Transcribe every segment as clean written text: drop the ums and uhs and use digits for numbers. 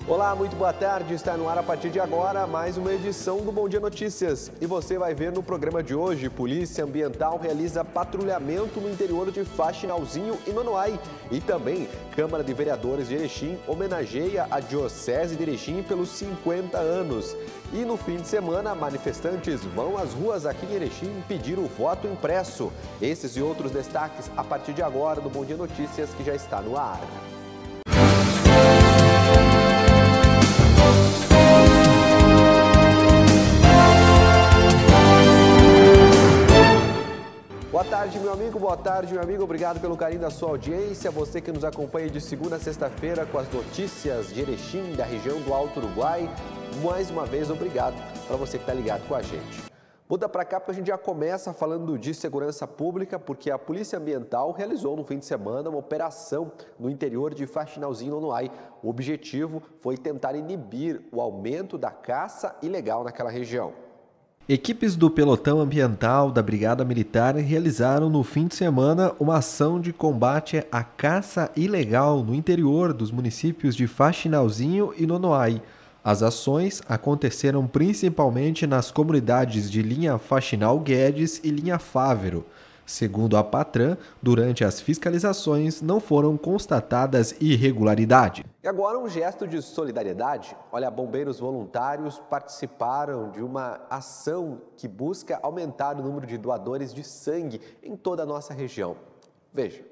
Olá, muito boa tarde. Está no ar a partir de agora mais uma edição do Bom Dia Notícias. E você vai ver no programa de hoje, Polícia Ambiental realiza patrulhamento no interior de Faxinalzinho e Nonoai. E também, Câmara de Vereadores de Erechim homenageia a Diocese de Erechim pelos 50 anos. E no fim de semana, manifestantes vão às ruas aqui em Erechim pedir o voto impresso. Esses e outros destaques a partir de agora do Bom Dia Notícias, que já está no ar. Boa tarde, meu amigo. Boa tarde, meu amigo. Obrigado pelo carinho da sua audiência. Você que nos acompanha de segunda a sexta-feira com as notícias de Erechim, da região do Alto Uruguai. Mais uma vez, obrigado para você que está ligado com a gente. Muda para cá porque a gente já começa falando de segurança pública, porque a Polícia Ambiental realizou no fim de semana uma operação no interior de Faxinalzinho, Nonoai. O objetivo foi tentar inibir o aumento da caça ilegal naquela região. Equipes do Pelotão Ambiental da Brigada Militar realizaram no fim de semana uma ação de combate à caça ilegal no interior dos municípios de Faxinalzinho e Nonoai. As ações aconteceram principalmente nas comunidades de Linha Faxinal Guedes e Linha Fávero. Segundo a Patran, durante as fiscalizações não foram constatadas irregularidades. E agora um gesto de solidariedade. Olha, bombeiros voluntários participaram de uma ação que busca aumentar o número de doadores de sangue em toda a nossa região. Veja.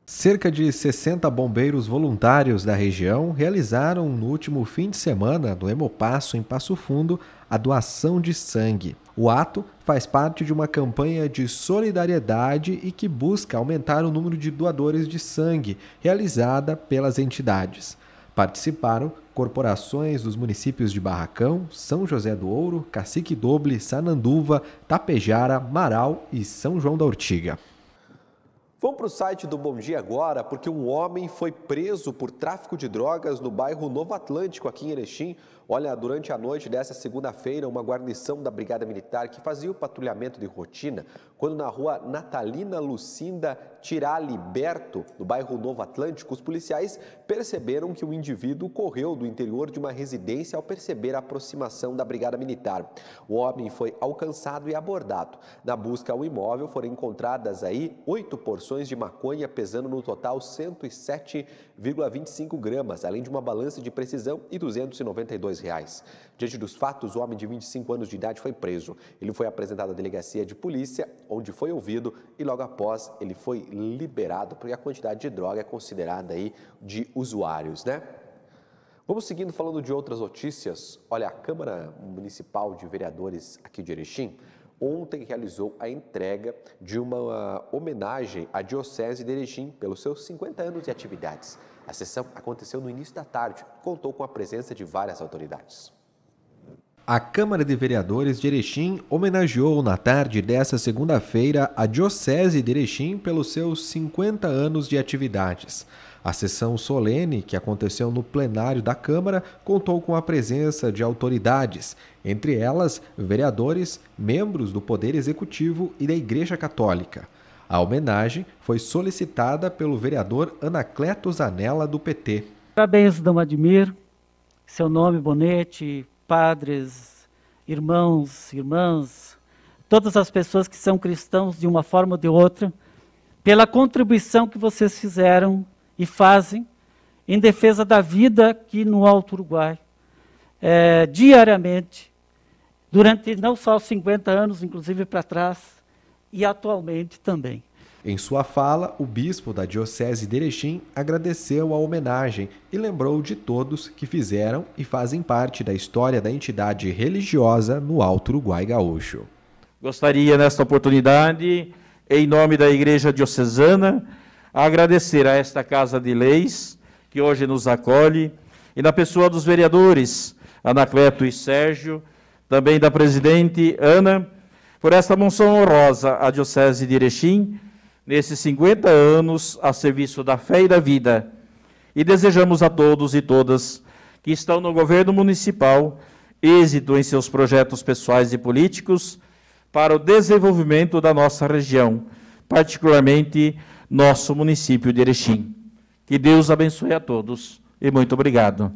Cerca de 60 bombeiros voluntários da região realizaram no último fim de semana, no Hemopasso, em Passo Fundo, a doação de sangue. O ato faz parte de uma campanha de solidariedade e que busca aumentar o número de doadores de sangue, realizada pelas entidades. Participaram corporações dos municípios de Barracão, São José do Ouro, Cacique Doble, Sananduva, Tapejara, Marau e São João da Ortiga. Vamos para o site do Bom Dia agora, porque um homem foi preso por tráfico de drogas no bairro Novo Atlântico, aqui em Erechim. Olha, durante a noite dessa segunda-feira, uma guarnição da Brigada Militar que fazia o patrulhamento de rotina, quando na rua Natalina Lucinda Tiraliberto, no bairro Novo Atlântico, os policiais perceberam que o indivíduo correu do interior de uma residência ao perceber a aproximação da Brigada Militar. O homem foi alcançado e abordado. Na busca ao imóvel foram encontradas aí 8 porções de maconha, pesando no total 107,25 gramas, além de uma balança de precisão e R$292. Diante dos fatos, o homem de 25 anos de idade foi preso. Ele foi apresentado à delegacia de polícia, onde foi ouvido e logo após ele foi liberado, porque a quantidade de droga é considerada aí de usuários, né? Vamos seguindo falando de outras notícias. Olha, a Câmara Municipal de Vereadores aqui de Erechim ontem realizou a entrega de uma homenagem à Diocese de Erechim pelos seus 50 anos de atividades. A sessão aconteceu no início da tarde, contou com a presença de várias autoridades. A Câmara de Vereadores de Erechim homenageou na tarde desta segunda-feira a Diocese de Erechim pelos seus 50 anos de atividades. A sessão solene, que aconteceu no plenário da Câmara, contou com a presença de autoridades, entre elas vereadores, membros do Poder Executivo e da Igreja Católica. A homenagem foi solicitada pelo vereador Anacleto Zanella, do PT. Parabéns, Dom Admir, seu nome, Bonete, padres, irmãos, irmãs, todas as pessoas que são cristãos de uma forma ou de outra, pela contribuição que vocês fizeram e fazem em defesa da vida aqui no Alto Uruguai, diariamente, durante não só os 50 anos, inclusive para trás, e atualmente também. Em sua fala, o bispo da Diocese de Erechim agradeceu a homenagem e lembrou de todos que fizeram e fazem parte da história da entidade religiosa no Alto Uruguai Gaúcho. Gostaria, nesta oportunidade, em nome da Igreja Diocesana, agradecer a esta Casa de Leis, que hoje nos acolhe, e na pessoa dos vereadores, Anacleto e Sérgio, também da presidente Ana, por esta menção honrosa à Diocese de Erechim, nesses 50 anos a serviço da fé e da vida. E desejamos a todos e todas que estão no governo municipal êxito em seus projetos pessoais e políticos para o desenvolvimento da nossa região, particularmente nosso município de Erechim. Que Deus abençoe a todos e muito obrigado.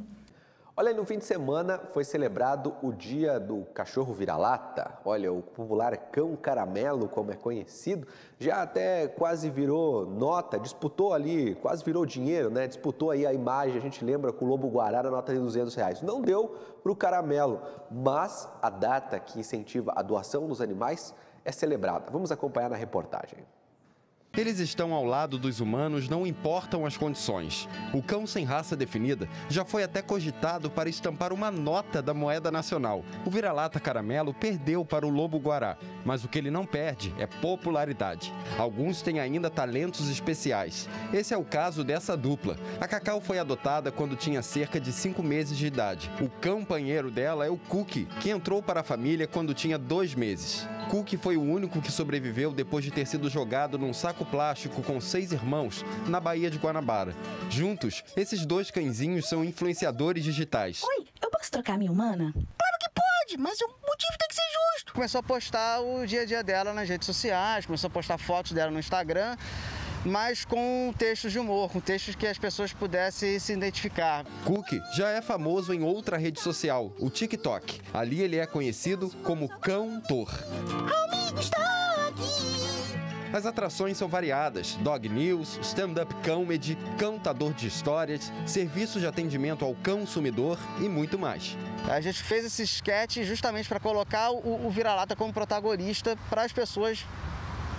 Olha, no fim de semana foi celebrado o dia do cachorro vira-lata. Olha, o popular cão caramelo, como é conhecido, já até quase virou nota, disputou ali, quase virou dinheiro, né? Disputou aí a imagem, a gente lembra com o lobo-guará na nota de R$200. Não deu para o caramelo, mas a data que incentiva a doação dos animais é celebrada. Vamos acompanhar na reportagem. Eles estão ao lado dos humanos, não importam as condições. O cão sem raça definida já foi até cogitado para estampar uma nota da moeda nacional. O vira-lata caramelo perdeu para o lobo-guará, mas o que ele não perde é popularidade. Alguns têm ainda talentos especiais. Esse é o caso dessa dupla. A Cacau foi adotada quando tinha cerca de 5 meses de idade. O cão-panheiro dela é o Cookie, que entrou para a família quando tinha 2 meses. Cookie foi o único que sobreviveu depois de ter sido jogado num saco plástico com 6 irmãos na Baía de Guanabara. Juntos, esses 2 cãezinhos são influenciadores digitais. Oi, eu posso trocar a minha humana? Claro que pode, mas o motivo tem que ser justo. Começou a postar o dia a dia dela nas redes sociais, começou a postar fotos dela no Instagram, mas com textos de humor, com textos que as pessoas pudessem se identificar. Cookie já é famoso em outra rede social, o TikTok. Ali ele é conhecido como Cão-tor. Amigo, está aqui! As atrações são variadas: dog news, stand-up comedy, contador de histórias, serviço de atendimento ao consumidor e muito mais. A gente fez esse sketch justamente para colocar o vira-lata como protagonista para as pessoas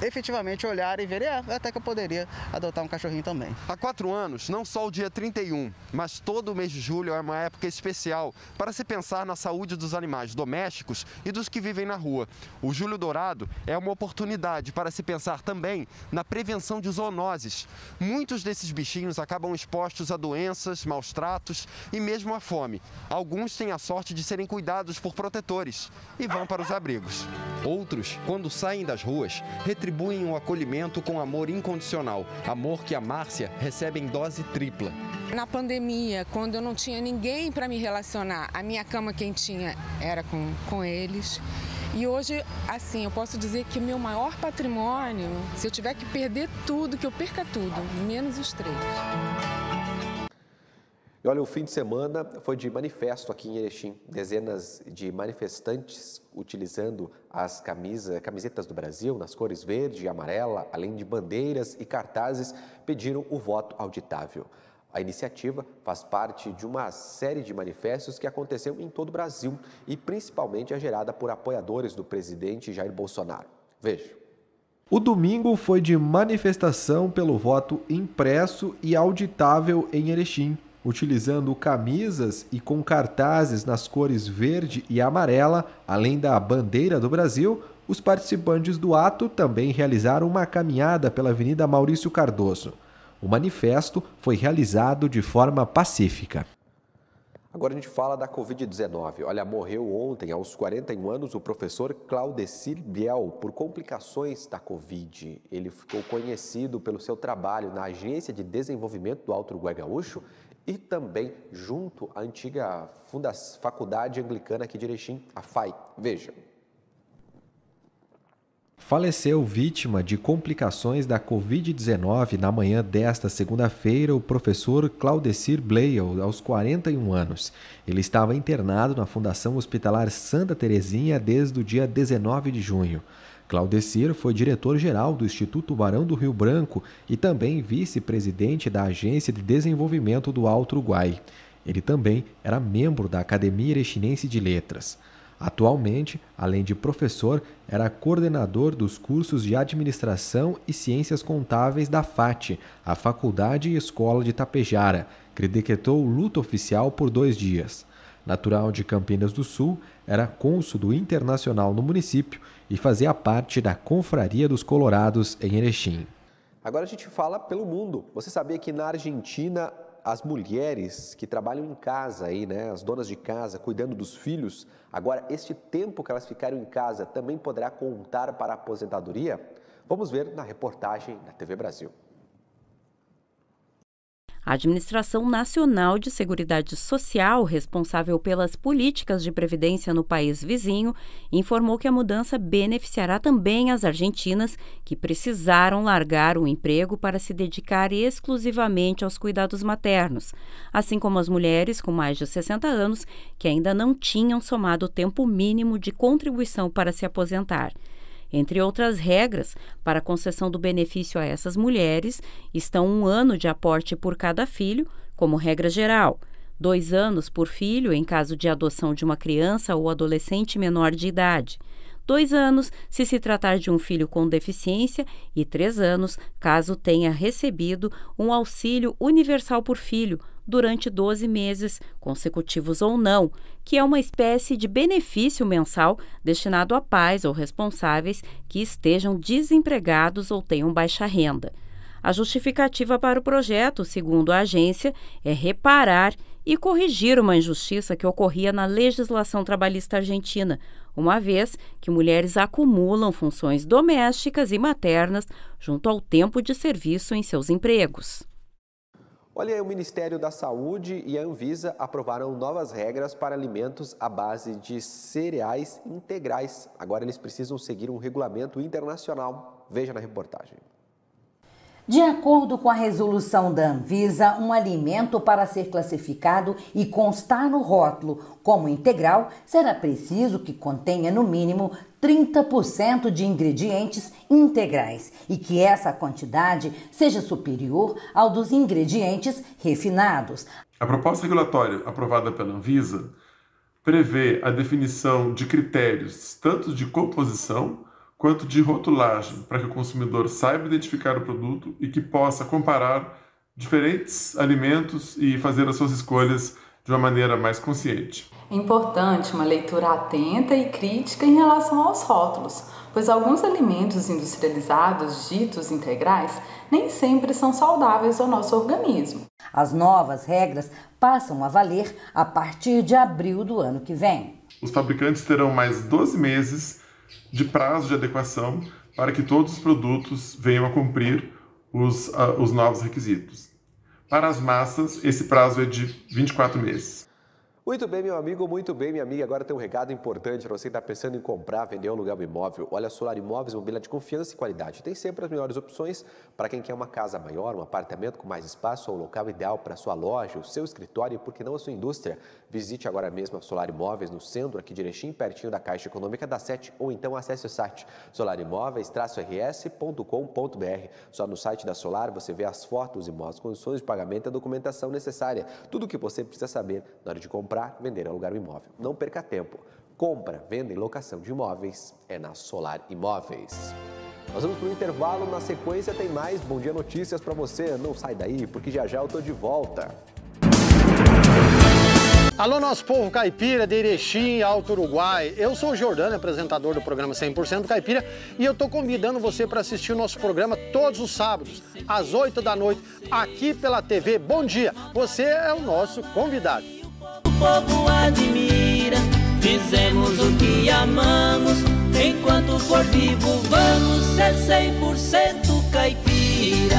efetivamente olharem e verem, até que eu poderia adotar um cachorrinho também. Há 4 anos, não só o dia 31, mas todo o mês de julho é uma época especial para se pensar na saúde dos animais domésticos e dos que vivem na rua. O Julho Dourado é uma oportunidade para se pensar também na prevenção de zoonoses. Muitos desses bichinhos acabam expostos a doenças, maus tratos e mesmo à fome. Alguns têm a sorte de serem cuidados por protetores e vão para os abrigos. Outros, quando saem das ruas, retribuem o acolhimento com amor incondicional, amor que a Márcia recebe em dose tripla. Na pandemia, quando eu não tinha ninguém para me relacionar, a minha cama quem tinha era com eles. E hoje, assim, eu posso dizer que o meu maior patrimônio, se eu tiver que perder tudo, que eu perca tudo, menos os 3. E olha, o fim de semana foi de manifesto aqui em Erechim. Dezenas de manifestantes utilizando as camisetas do Brasil nas cores verde e amarela, além de bandeiras e cartazes, pediram o voto auditável. A iniciativa faz parte de uma série de manifestos que aconteceu em todo o Brasil e principalmente é gerada por apoiadores do presidente Jair Bolsonaro. Veja. O domingo foi de manifestação pelo voto impresso e auditável em Erechim. Utilizando camisas e com cartazes nas cores verde e amarela, além da bandeira do Brasil, os participantes do ato também realizaram uma caminhada pela Avenida Maurício Cardoso. O manifesto foi realizado de forma pacífica. Agora a gente fala da Covid-19. Olha, morreu ontem, aos 41 anos, o professor Claudecir Biel por complicações da Covid. Ele ficou conhecido pelo seu trabalho na Agência de Desenvolvimento do Alto Uruguai Gaúcho e também junto à antiga Faculdade Anglicana aqui de Erechim, a FAI. Veja. Faleceu vítima de complicações da Covid-19 na manhã desta segunda-feira o professor Claudecir Biel, aos 41 anos. Ele estava internado na Fundação Hospitalar Santa Terezinha desde o dia 19 de junho. Claudecir foi diretor-geral do Instituto Barão do Rio Branco e também vice-presidente da Agência de Desenvolvimento do Alto Uruguai. Ele também era membro da Academia Erechinense de Letras. Atualmente, além de professor, era coordenador dos cursos de Administração e Ciências Contábeis da FAT, a Faculdade e Escola de Tapejara, que decretou luto oficial por 2 dias. Natural de Campinas do Sul, era cônsul internacional no município e fazia parte da Confraria dos Colorados em Erechim. Agora a gente fala pelo mundo. Você sabia que na Argentina as mulheres que trabalham em casa aí, né, as donas de casa cuidando dos filhos, agora este tempo que elas ficaram em casa também poderá contar para a aposentadoria? Vamos ver na reportagem da TV Brasil. A Administração Nacional de Seguridade Social, responsável pelas políticas de previdência no país vizinho, informou que a mudança beneficiará também as argentinas que precisaram largar o emprego para se dedicar exclusivamente aos cuidados maternos, assim como as mulheres com mais de 60 anos que ainda não tinham somado o tempo mínimo de contribuição para se aposentar. Entre outras regras, para a concessão do benefício a essas mulheres, estão 1 ano de aporte por cada filho, como regra geral, 2 anos por filho em caso de adoção de uma criança ou adolescente menor de idade, 2 anos se se tratar de um filho com deficiência e 3 anos caso tenha recebido um auxílio universal por filho durante 12 meses, consecutivos ou não, que é uma espécie de benefício mensal destinado a pais ou responsáveis que estejam desempregados ou tenham baixa renda. A justificativa para o projeto, segundo a agência, é reparar e corrigir uma injustiça que ocorria na legislação trabalhista argentina, uma vez que mulheres acumulam funções domésticas e maternas junto ao tempo de serviço em seus empregos. Olha, o Ministério da Saúde e a Anvisa aprovaram novas regras para alimentos à base de cereais integrais. Agora eles precisam seguir um regulamento internacional. Veja na reportagem. De acordo com a resolução da Anvisa, um alimento para ser classificado e constar no rótulo como integral, será preciso que contenha no mínimo 30% de ingredientes integrais e que essa quantidade seja superior ao dos ingredientes refinados. A proposta regulatória aprovada pela Anvisa prevê a definição de critérios tanto de composição quanto de rotulagem, para que o consumidor saiba identificar o produto e que possa comparar diferentes alimentos e fazer as suas escolhas de uma maneira mais consciente. É importante uma leitura atenta e crítica em relação aos rótulos, pois alguns alimentos industrializados, ditos integrais, nem sempre são saudáveis ao nosso organismo. As novas regras passam a valer a partir de abril do ano que vem. Os fabricantes terão mais 12 meses de prazo de adequação para que todos os produtos venham a cumprir os novos requisitos. Para as massas, esse prazo é de 24 meses. Muito bem, meu amigo, muito bem, minha amiga. Agora tem um recado importante para você que está pensando em comprar, vender ou alugar um imóvel. Olha, Solar Imóveis, mobília de confiança e qualidade. Tem sempre as melhores opções para quem quer uma casa maior, um apartamento com mais espaço ou o local ideal para a sua loja, o seu escritório e, por que não, a sua indústria. Visite agora mesmo a Solar Imóveis no centro aqui de Erechim, pertinho da Caixa Econômica da 7, ou então acesse o site solarimóveis-rs.com.br. Só no site da Solar você vê as fotos, imóveis, condições de pagamento e a documentação necessária. Tudo o que você precisa saber na hora de comprar, vender ou alugar um imóvel. Não perca tempo. Compra, venda e locação de imóveis é na Solar Imóveis. Nós vamos para o intervalo, na sequência tem mais Bom Dia Notícias para você. Não sai daí, porque já já eu tô de volta. Alô, nosso povo caipira de Erechim, Alto Uruguai. Eu sou o Jordano, apresentador do programa 100% Caipira, e eu tô convidando você para assistir o nosso programa todos os sábados, às 8 da noite, aqui pela TV Bom Dia. Você é o nosso convidado. O povo admira, fizemos o que amamos, enquanto for vivo vamos ser 100% caipira.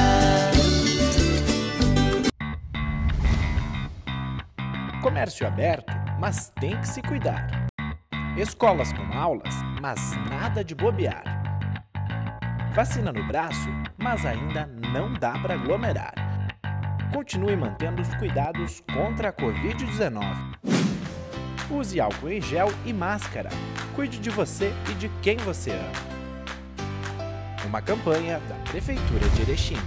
Comércio aberto, mas tem que se cuidar. Escolas com aulas, mas nada de bobear. Vacina no braço, mas ainda não dá para aglomerar. Continue mantendo os cuidados contra a Covid-19. Use álcool em gel e máscara. Cuide de você e de quem você ama. Uma campanha da Prefeitura de Erechim.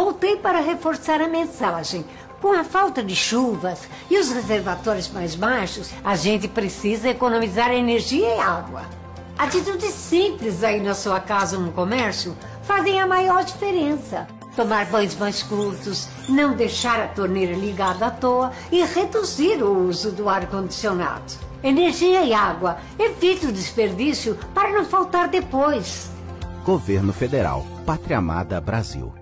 Voltei para reforçar a mensagem. Com a falta de chuvas e os reservatórios mais baixos, a gente precisa economizar energia e água. Atitudes simples aí na sua casa ou no comércio fazem a maior diferença. Tomar banhos mais curtos, não deixar a torneira ligada à toa e reduzir o uso do ar-condicionado. Energia e água, evite o desperdício para não faltar depois. Governo Federal, Pátria Amada Brasil.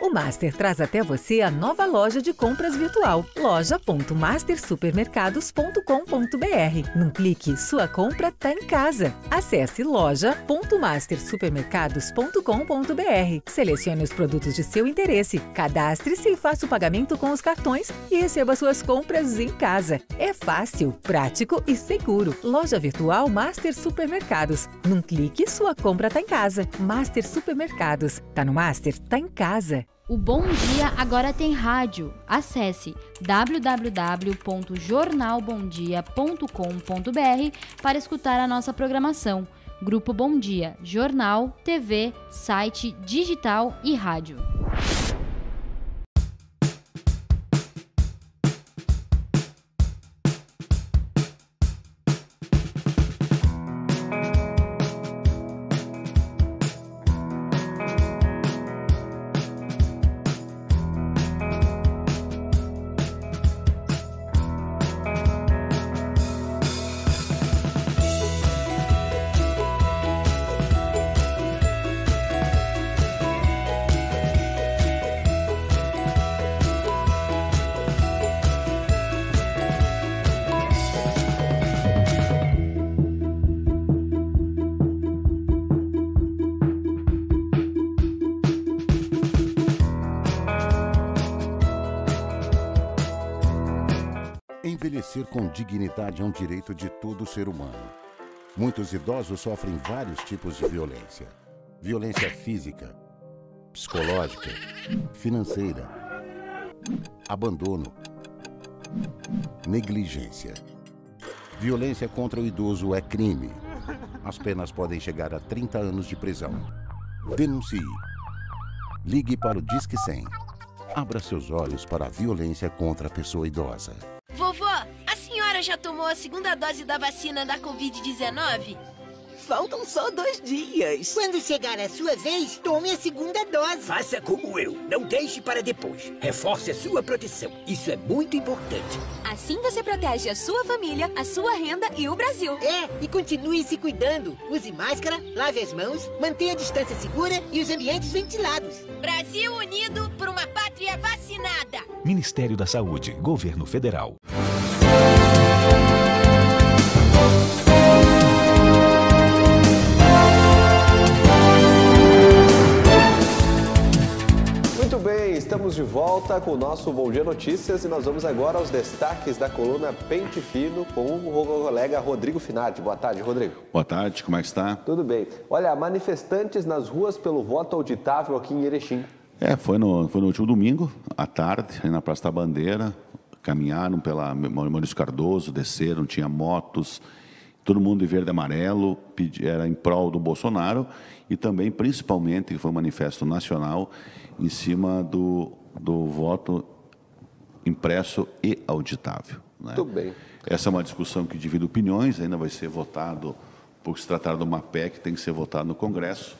O Master traz até você a nova loja de compras virtual, loja.mastersupermercados.com.br. Num clique, sua compra está em casa. Acesse loja.mastersupermercados.com.br. Selecione os produtos de seu interesse, cadastre-se e faça o pagamento com os cartões e receba suas compras em casa. É fácil, prático e seguro. Loja virtual Master Supermercados. Num clique, sua compra está em casa. Master Supermercados. Tá no Master? Tá em casa. O Bom Dia agora tem rádio. Acesse www.jornalbomdia.com.br para escutar a nossa programação. Grupo Bom Dia, jornal, TV, site, digital e rádio. Envelhecer com dignidade é um direito de todo ser humano. Muitos idosos sofrem vários tipos de violência. Violência física, psicológica, financeira, abandono, negligência. Violência contra o idoso é crime. As penas podem chegar a 30 anos de prisão. Denuncie. Ligue para o Disque 100. Abra seus olhos para a violência contra a pessoa idosa. Vovó, a senhora já tomou a segunda dose da vacina da Covid-19? Faltam só 2 dias. Quando chegar a sua vez, tome a segunda dose. Faça como eu. Não deixe para depois. Reforce a sua proteção. Isso é muito importante. Assim você protege a sua família, a sua renda e o Brasil. É, e continue se cuidando. Use máscara, lave as mãos, mantenha a distância segura e os ambientes ventilados. Brasil unido por uma pátria vacinada. Ministério da Saúde, Governo Federal. Muito bem, estamos de volta com o nosso Bom Dia Notícias e nós vamos agora aos destaques da coluna Pente Fino com o colega Rodrigo Finardi. Boa tarde, Rodrigo. Boa tarde, como é que está? Tudo bem. Olha, manifestantes nas ruas pelo voto auditável aqui em Erechim. Foi no último domingo, à tarde, aí na Praça da Bandeira, caminharam pela Maurício Cardoso, desceram, tinha motos, todo mundo de verde e amarelo, era em prol do Bolsonaro e também, principalmente, que foi um manifesto nacional, em cima do voto impresso e auditável. Né? Muito bem. Essa é uma discussão que divide opiniões, ainda vai ser votado, por se tratar de uma PEC, tem que ser votado no Congresso,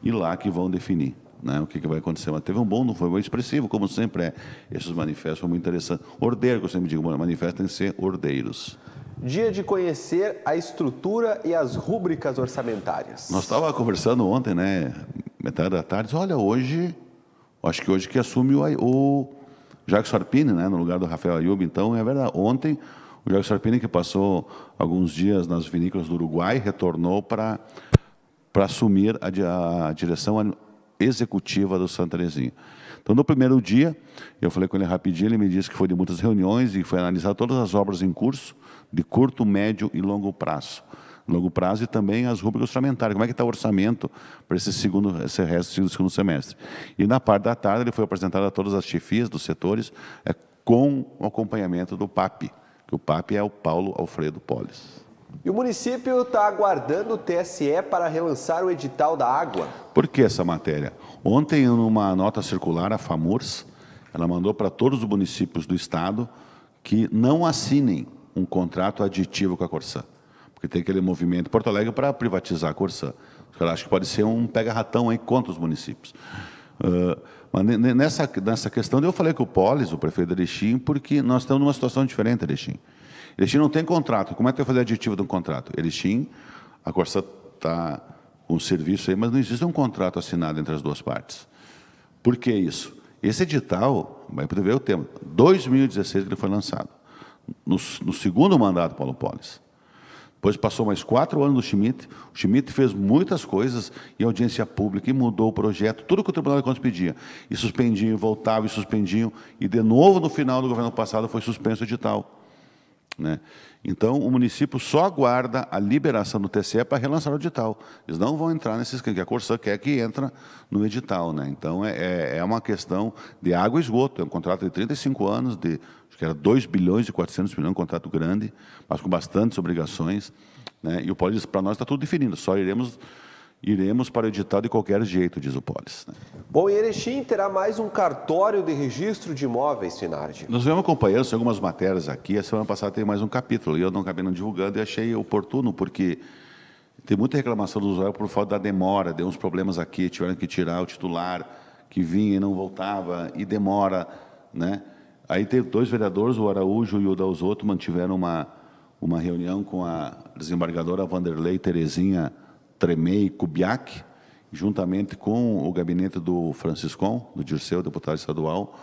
e lá que vão definir, né, o que vai acontecer. Mas teve um bom, não foi muito expressivo, como sempre é. Esses manifestos foram muito interessantes. Ordeiro, que eu sempre digo, manifestos tem que ser ordeiros. Dia de conhecer a estrutura e as rúbricas orçamentárias. Nós estávamos conversando ontem, né, metade da tarde, olha, hoje, acho que hoje que assume o Jacques Sarpini, né, no lugar do Rafael Ayub, então é verdade. Ontem, o Jacques Sarpini, que passou alguns dias nas vinícolas do Uruguai, retornou para assumir a direção executiva do Santa Teresinha. Então, no primeiro dia, eu falei com ele rapidinho, ele me disse que foi de muitas reuniões e foi analisar todas as obras em curso, de curto, médio e longo prazo. Longo prazo e também as rubricas orçamentárias. Como é que está o orçamento para esse resto do segundo semestre? E na parte da tarde ele foi apresentado a todas as chefias dos setores com o acompanhamento do PAP, que o PAP é o Paulo Alfredo Polis. E o município está aguardando o TSE para relançar o edital da água. Por que essa matéria? Ontem, numa nota circular, a FAMURS, ela mandou para todos os municípios do estado que não assinem um contrato aditivo com a Corsã. Porque tem aquele movimento em Porto Alegre para privatizar a Corsã. Eu acho que pode ser um pega-ratão aí contra os municípios. Mas nessa questão, eu falei com o Polis, o prefeito de Erechim, porque nós estamos numa situação diferente, Erechim. Erechim não tem contrato. Como é que vai fazer aditivo de um contrato? Erechim, a Corsã está com o serviço aí, mas não existe um contrato assinado entre as duas partes. Por que isso? Esse edital, vai poder ver o tema, 2016 que ele foi lançado, no segundo mandato Paulo Pollis. Depois passou mais 4 anos do Schmidt. O Schmidt fez muitas coisas em audiência pública e mudou o projeto, tudo que o Tribunal de Contas pedia. E suspendiam, voltavam e suspendiam. E, de novo, no final do governo passado, foi suspenso o edital. Né? Então, o município só aguarda a liberação do TCE para relançar o edital. Eles não vão entrar nesses que a Corsã quer que entra no edital. Né? Então, é uma questão de água e esgoto. É um contrato de 35 anos, acho que era 2 bilhões e 400 milhões, um contrato grande, mas com bastantes obrigações. Né? E o Pollis disse, para nós está tudo definido, só iremos para o edital de qualquer jeito, diz o Pollis. Né? Bom, em Erechim terá mais um cartório de registro de imóveis, Finardi. Nós vemos acompanhando algumas matérias aqui. A semana passada tem mais um capítulo, e eu não acabei não divulgando, e achei oportuno, porque tem muita reclamação do usuário por falta da demora, deu uns problemas aqui, tiveram que tirar o titular, que vinha e não voltava, e demora, né? Aí teve 2 vereadores, o Araújo e o Dalzotto, mantiveram uma reunião com a desembargadora Vanderlei Terezinha Tremei Kubiak, juntamente com o gabinete do Franciscon, do Dirceu, deputado estadual,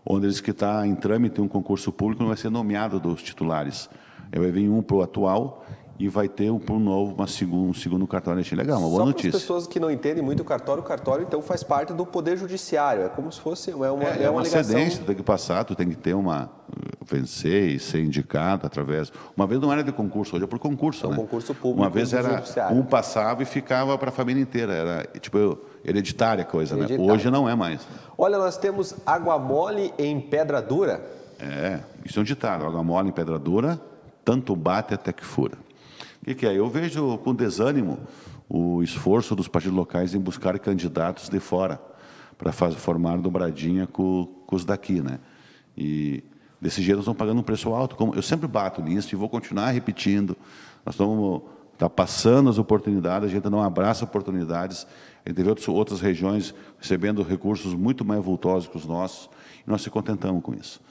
onde eles que está em trâmite um concurso público, não vai ser nomeado dos titulares. Vai vir um para o atual e vai ter um para o novo, um segundo cartório. Achei legal, uma boa notícia. Só para as pessoas que não entendem muito o cartório então faz parte do Poder Judiciário. É como se fosse uma ligação. Cedência, tu tem que passar, tu tem que ter vencer e ser indicado através... Uma vez não era de concurso, hoje é por concurso, né? Concurso público. Uma vez era um passava e ficava para a família inteira. Era tipo hereditária a coisa, né? Hoje não é mais. Olha, nós temos água mole em pedra dura. Isso é um ditado. Água mole em pedra dura, tanto bate até que fura. O que é? Eu vejo com desânimo o esforço dos partidos locais em buscar candidatos de fora para formar dobradinha com os daqui, né? E desse jeito nós estamos pagando um preço alto. Eu sempre bato nisso e vou continuar repetindo. Nós estamos passando as oportunidades, a gente não abraça oportunidades. A gente vê outras regiões recebendo recursos muito mais vultosos que os nossos e nós se contentamos com isso.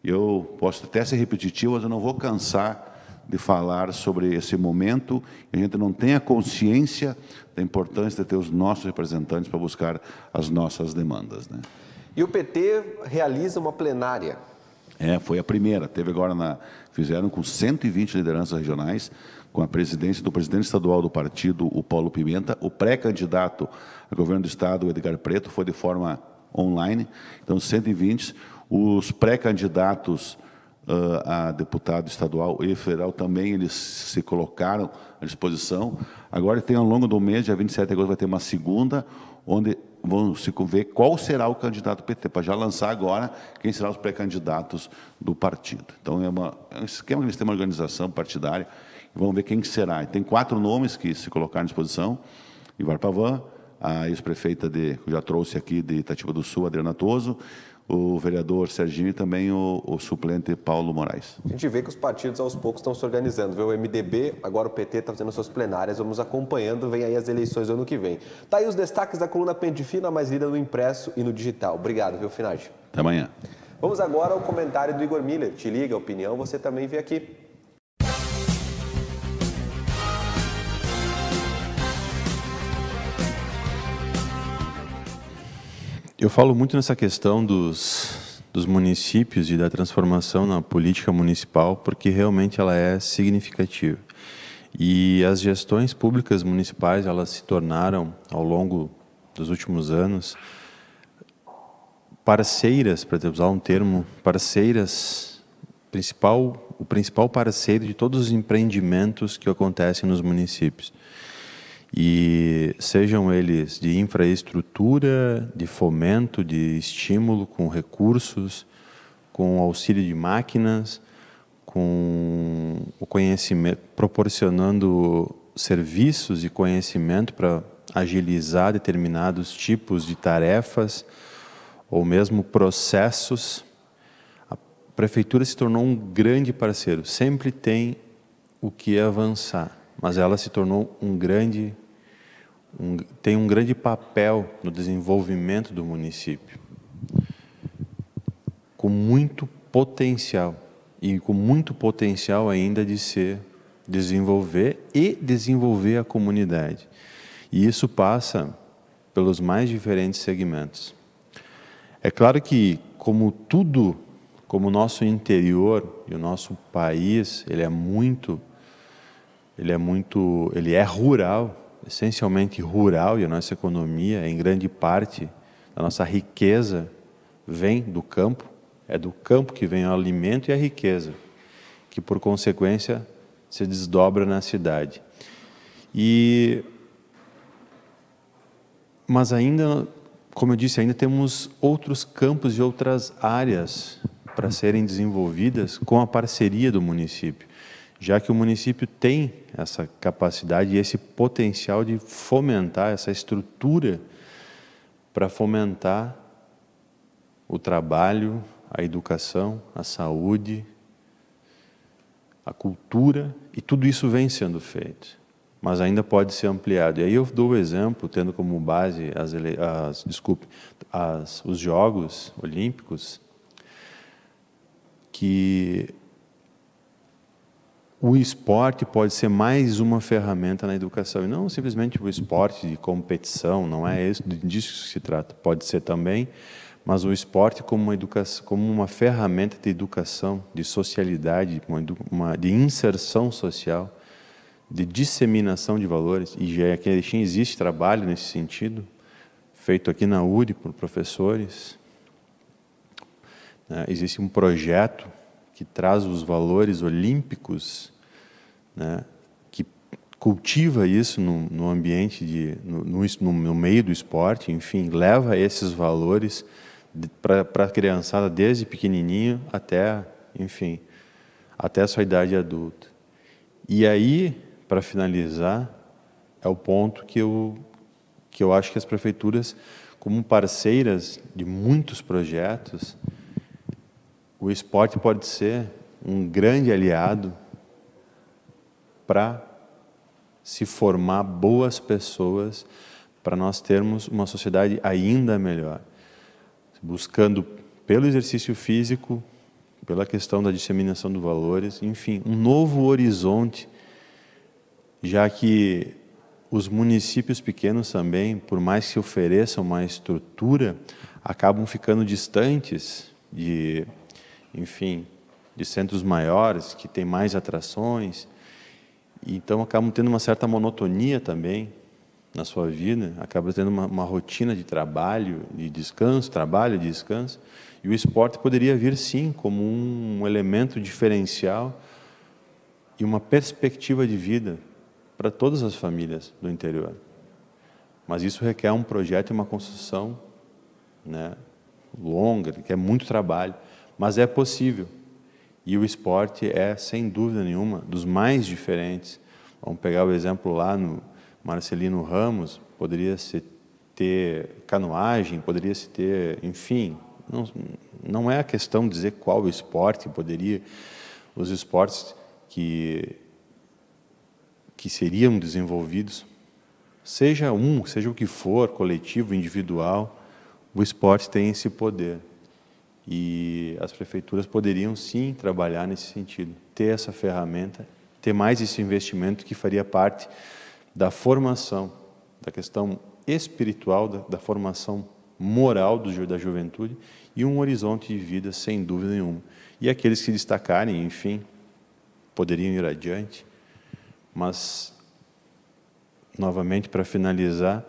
Eu posso até ser repetitivo, mas eu não vou cansar de falar sobre esse momento, e a gente não tem a consciência da importância de ter os nossos representantes para buscar as nossas demandas. Né? E o PT realiza uma plenária. Foi a primeira. Teve agora, fizeram com 120 lideranças regionais, com a presidência do presidente estadual do partido, o Paulo Pimenta, o pré-candidato a governo do estado, o Edgar Preto, foi de forma online, então 120, os pré-candidatos a deputado estadual e federal também, eles se colocaram à disposição. Agora tem ao longo do mês, dia 27 de agosto, vai ter uma segunda, onde vão se ver qual será o candidato do PT, para já lançar agora quem serão os pré-candidatos do partido. Então é um esquema que eles têm uma organização partidária, e vamos ver quem será. E tem 4 nomes que se colocaram à disposição: Ivar Pavan, a ex-prefeita que eu já trouxe aqui de Itatiba do Sul, Adriana Toso, o vereador Serginho e também o suplente Paulo Moraes. A gente vê que os partidos aos poucos estão se organizando, viu? O MDB, agora o PT está fazendo suas plenárias, vamos acompanhando, vem aí as eleições do ano que vem. Tá aí os destaques da coluna Pente Fino, a mais lida no impresso e no digital. Obrigado, viu, Finardi? Até amanhã. Vamos agora ao comentário do Igor Miller. Te liga, a opinião, você também vê aqui. Eu falo muito nessa questão dos municípios e da transformação na política municipal, porque realmente ela é significativa. E as gestões públicas municipais, elas se tornaram, ao longo dos últimos anos, parceiras, para usar um termo, parceiras, o principal parceiro de todos os empreendimentos que acontecem nos municípios. E sejam eles de infraestrutura, de fomento, de estímulo com recursos, com auxílio de máquinas, com o conhecimento, proporcionando serviços e conhecimento para agilizar determinados tipos de tarefas ou mesmo processos. A prefeitura se tornou um grande parceiro, sempre tem o que avançar, mas ela se tornou tem um grande papel no desenvolvimento do município, com muito potencial, e com muito potencial ainda de se desenvolver e desenvolver a comunidade. E isso passa pelos mais diferentes segmentos. É claro que, como tudo, como o nosso interior e o nosso país, ele é rural, essencialmente rural, e a nossa economia, em grande parte, a nossa riqueza vem do campo. É do campo que vem o alimento e a riqueza, que por consequência se desdobra na cidade. Mas ainda, como eu disse, ainda temos outros campos e outras áreas para serem desenvolvidas com a parceria do município, já que o município tem essa capacidade e esse potencial de fomentar essa estrutura para fomentar o trabalho, a educação, a saúde, a cultura, e tudo isso vem sendo feito, mas ainda pode ser ampliado. E aí eu dou o exemplo, tendo como base os Jogos Olímpicos, que o esporte pode ser mais uma ferramenta na educação, e não simplesmente o esporte de competição, não é disso que se trata, pode ser também, mas o esporte como uma ferramenta de educação, de socialidade, de inserção social, de disseminação de valores, e já aqui em Erechim existe trabalho nesse sentido, feito aqui na URI por professores. Existe um projeto que traz os valores olímpicos, que cultiva isso no ambiente, no meio do esporte, enfim, leva esses valores para a criançada desde pequenininho até a sua idade adulta. E aí, para finalizar, é o ponto que eu acho que as prefeituras, como parceiras de muitos projetos, o esporte pode ser um grande aliado para se formar boas pessoas, para nós termos uma sociedade ainda melhor, buscando pelo exercício físico, pela questão da disseminação dos valores, enfim, um novo horizonte, já que os municípios pequenos também, por mais que ofereçam uma estrutura, acabam ficando distantes de centros maiores, que têm mais atrações, então acabam tendo uma certa monotonia também na sua vida, acabam tendo uma rotina de trabalho, de descanso, e o esporte poderia vir, sim, como um elemento diferencial e uma perspectiva de vida para todas as famílias do interior. Mas isso requer um projeto e uma construção longa, requer muito trabalho, mas é possível. E o esporte é, sem dúvida nenhuma, dos mais diferentes. Vamos pegar o exemplo lá no Marcelino Ramos, poderia-se ter canoagem, poderia-se ter, enfim, não é a questão de dizer qual esporte poderia, os esportes que seriam desenvolvidos, seja o que for, coletivo, individual, o esporte tem esse poder. E as prefeituras poderiam, sim, trabalhar nesse sentido, ter essa ferramenta, ter mais esse investimento que faria parte da formação, da questão espiritual, da formação moral da juventude e um horizonte de vida, sem dúvida nenhuma. E aqueles que destacarem, enfim, poderiam ir adiante, mas, novamente, para finalizar,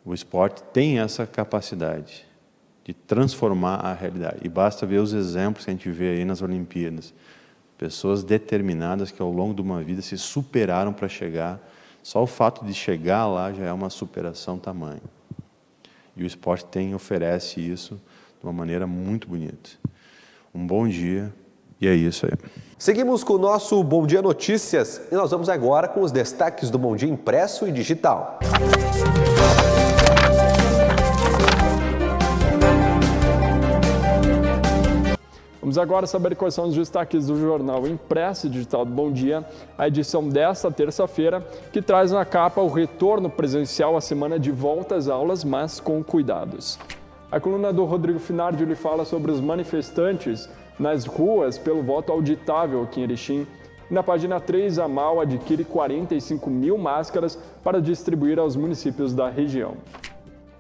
o esporte tem essa capacidade de transformar a realidade. E basta ver os exemplos que a gente vê aí nas Olimpíadas. Pessoas determinadas que, ao longo de uma vida, se superaram para chegar. Só o fato de chegar lá já é uma superação tamanha. E o esporte oferece isso de uma maneira muito bonita. Um bom dia, e é isso aí. Seguimos com o nosso Bom Dia Notícias e nós vamos agora com os destaques do Bom Dia impresso e digital. Vamos agora saber quais são os destaques do jornal impresso e digital do Bom Dia, a edição desta terça-feira, que traz na capa o retorno presencial à semana de volta às aulas, mas com cuidados. A coluna do Rodrigo Finardi lhe fala sobre os manifestantes nas ruas pelo voto auditável aqui em Erechim. Na página 3, a MAU adquire 45 mil máscaras para distribuir aos municípios da região.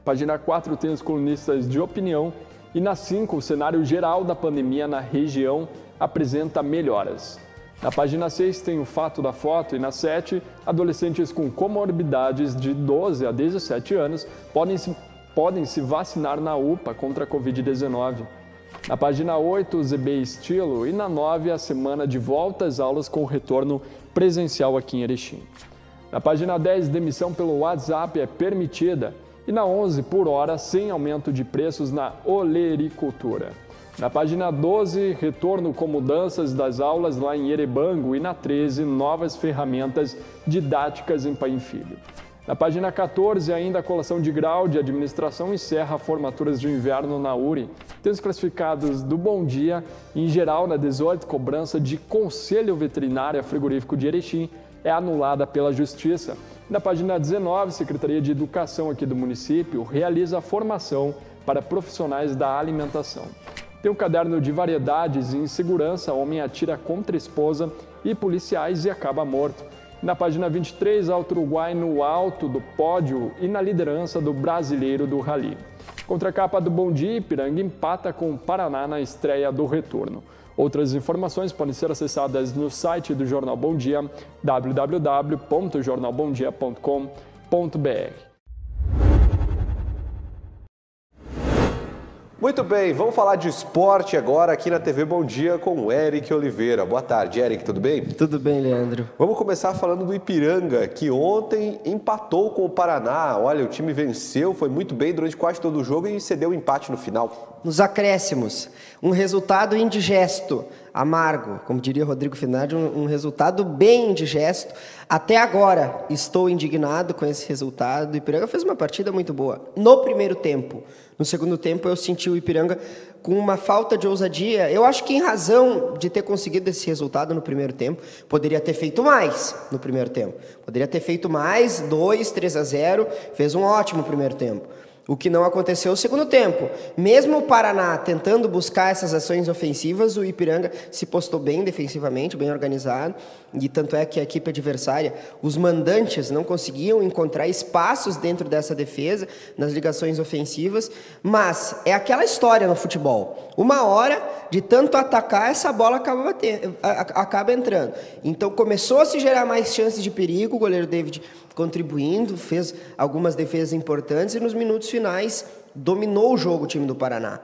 Página 4 tem os colunistas de opinião E na 5, o cenário geral da pandemia na região apresenta melhoras. Na página 6 tem o fato da foto e na 7, adolescentes com comorbidades de 12 a 17 anos podem se vacinar na UPA contra a Covid-19. Na página 8, o ZB Estilo e na 9, a semana de volta às aulas com retorno presencial aqui em Erechim. Na página 10, demissão pelo WhatsApp é permitida e na 11, por hora, sem aumento de preços na olericultura. Na página 12, retorno com mudanças das aulas lá em Erebango e na 13, novas ferramentas didáticas em Paim Filho. Na página 14, ainda a colação de grau de administração encerra formaturas de inverno na URI. Tem os classificados do Bom Dia, em geral, na 18, cobrança de Conselho Veterinário Frigorífico de Erechim é anulada pela Justiça. Na página 19, Secretaria de Educação aqui do município realiza a formação para profissionais da alimentação. Tem um caderno de variedades e insegurança, homem atira contra a esposa e policiais e acaba morto. Na página 23, Alto Uruguai no alto do pódio e na liderança do brasileiro do Rally. Contracapa do Bom Dia, Ipiranga empata com o Paraná na estreia do retorno. Outras informações podem ser acessadas no site do Jornal Bom Dia, www.jornalbomdia.com.br. Muito bem, vamos falar de esporte agora aqui na TV Bom Dia com o Eric Oliveira. Boa tarde, Eric, tudo bem? Tudo bem, Leandro. Vamos começar falando do Ipiranga, que ontem empatou com o Paraná. Olha, o time venceu, foi muito bem durante quase todo o jogo e cedeu o empate no final. Nos acréscimos, um resultado indigesto, amargo, como diria Rodrigo Finardi, um resultado bem indigesto. Até agora estou indignado com esse resultado. O Ipiranga fez uma partida muito boa no primeiro tempo. No segundo tempo eu senti o Ipiranga com uma falta de ousadia. Eu acho que em razão de ter conseguido esse resultado no primeiro tempo, poderia ter feito mais no primeiro tempo. Poderia ter feito mais, 2-3-0, fez um ótimo primeiro tempo. O que não aconteceu no segundo tempo. Mesmo o Paraná tentando buscar essas ações ofensivas, o Ipiranga se postou bem defensivamente, bem organizado, e tanto é que a equipe adversária, os mandantes, não conseguiam encontrar espaços dentro dessa defesa, nas ligações ofensivas, mas é aquela história no futebol. Uma hora, de tanto atacar, essa bola acaba entrando. Então começou a se gerar mais chances de perigo, o goleiro David contribuindo, fez algumas defesas importantes e nos minutos finais dominou o jogo o time do Paraná.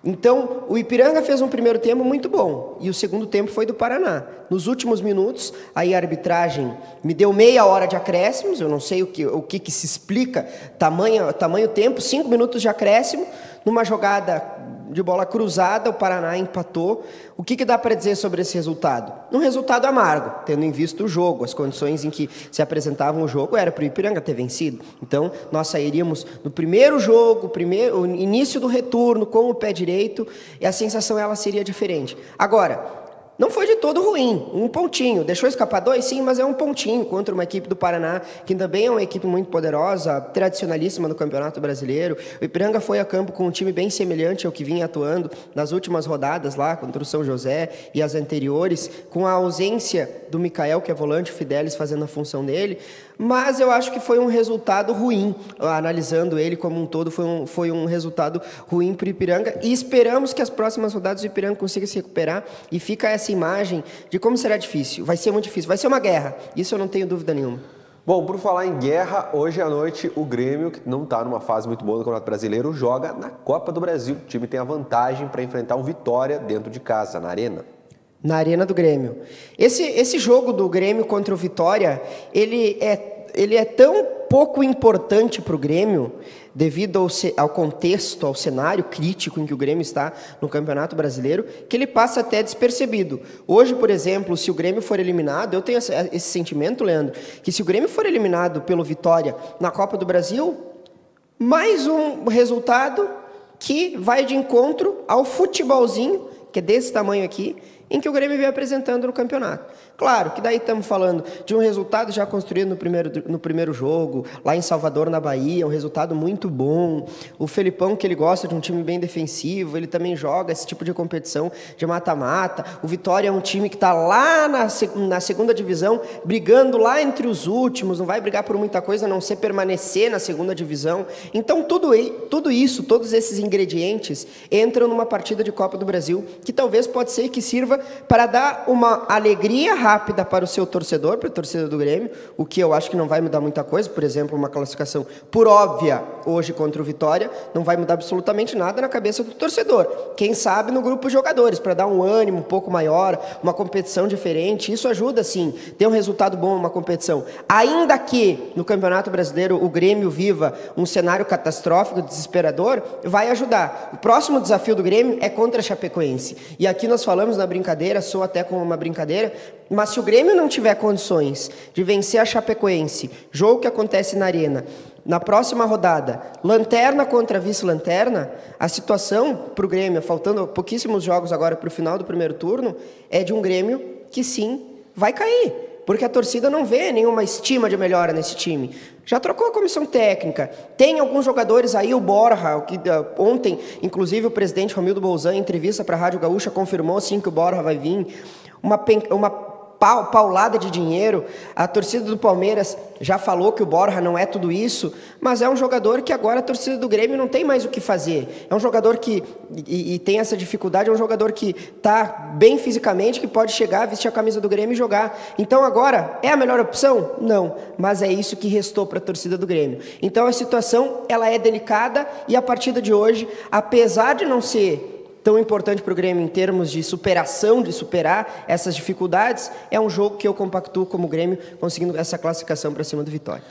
Então, o Ipiranga fez um primeiro tempo muito bom e o segundo tempo foi do Paraná. Nos últimos minutos, aí a arbitragem me deu meia hora de acréscimos, eu não sei o que se explica, tamanho tempo, 5 minutos de acréscimo, numa jogada de bola cruzada, o Paraná empatou. O que dá para dizer sobre esse resultado? Um resultado amargo, tendo em vista o jogo, as condições em que se apresentavam o jogo, era para o Ipiranga ter vencido. Então, nós sairíamos no primeiro jogo, o início do retorno com o pé direito, e a sensação ela seria diferente. Agora, não foi de todo ruim, um pontinho. Deixou escapar 2? Sim, mas é um pontinho contra uma equipe do Paraná, que também é uma equipe muito poderosa, tradicionalíssima no Campeonato Brasileiro. O Ipiranga foi a campo com um time bem semelhante ao que vinha atuando nas últimas rodadas lá, contra o São José e as anteriores, com a ausência do Mikael, que é volante, o Fidelis fazendo a função dele. Mas eu acho que foi um resultado ruim, analisando ele como um todo, foi um resultado ruim para o Ipiranga, e esperamos que as próximas rodadas o Ipiranga consiga se recuperar, e fica essa imagem de como será difícil. Vai ser muito difícil, vai ser uma guerra, isso eu não tenho dúvida nenhuma. Bom, por falar em guerra, hoje à noite o Grêmio, que não está numa fase muito boa no Campeonato Brasileiro, joga na Copa do Brasil. O time tem a vantagem para enfrentar o Vitória dentro de casa, na Arena. Na Arena do Grêmio. Esse jogo do Grêmio contra o Vitória, ele é tão pouco importante para o Grêmio, devido ao contexto, ao cenário crítico em que o Grêmio está no Campeonato Brasileiro, que ele passa até despercebido. Hoje, por exemplo, se o Grêmio for eliminado, eu tenho esse sentimento, Leandro, que se o Grêmio for eliminado pelo Vitória na Copa do Brasil, mais um resultado que vai de encontro ao futebolzinho, que é desse tamanho aqui, em que o Grêmio vem apresentando no campeonato. Claro que daí estamos falando de um resultado já construído no primeiro jogo, lá em Salvador, na Bahia, um resultado muito bom. O Felipão, que ele gosta de um time bem defensivo, ele também joga esse tipo de competição de mata-mata. O Vitória é um time que está lá na segunda divisão, brigando lá entre os últimos, não vai brigar por muita coisa, a não ser permanecer na segunda divisão. Então, tudo isso, todos esses ingredientes entram numa partida de Copa do Brasil, que talvez pode ser que sirva para dar uma alegria rápida para o seu torcedor, para a torcida do Grêmio, o que eu acho que não vai mudar muita coisa. Por exemplo, uma classificação por óbvia hoje contra o Vitória não vai mudar absolutamente nada na cabeça do torcedor. Quem sabe no grupo de jogadores, para dar um ânimo um pouco maior, uma competição diferente, isso ajuda sim, ter um resultado bom numa competição. Ainda que no Campeonato Brasileiro o Grêmio viva um cenário catastrófico, desesperador, vai ajudar. O próximo desafio do Grêmio é contra a Chapecoense. E aqui nós falamos na brincadeira, sou até como uma brincadeira, mas se o Grêmio não tiver condições de vencer a Chapecoense, jogo que acontece na Arena, na próxima rodada, lanterna contra vice-lanterna, a situação para o Grêmio, faltando pouquíssimos jogos agora para o final do primeiro turno, é de um Grêmio que sim, vai cair. Porque a torcida não vê nenhuma estima de melhora nesse time. Já trocou a comissão técnica. Tem alguns jogadores aí, o Borja, que ontem, inclusive, o presidente Romildo Bolzan, em entrevista para a Rádio Gaúcha, confirmou sim que o Borja vai vir. Uma paulada de dinheiro. A torcida do Palmeiras já falou que o Borja não é tudo isso, mas é um jogador que agora a torcida do Grêmio não tem mais o que fazer. É um jogador que, e tem essa dificuldade, é um jogador que está bem fisicamente, que pode chegar, vestir a camisa do Grêmio e jogar. Então agora, é a melhor opção? Não, mas é isso que restou para a torcida do Grêmio. Então a situação, ela é delicada e a partida de hoje, apesar de não ser tão importante para o Grêmio em termos de superação, de superar essas dificuldades, é um jogo que eu compactuo como Grêmio, conseguindo essa classificação para cima do Vitória.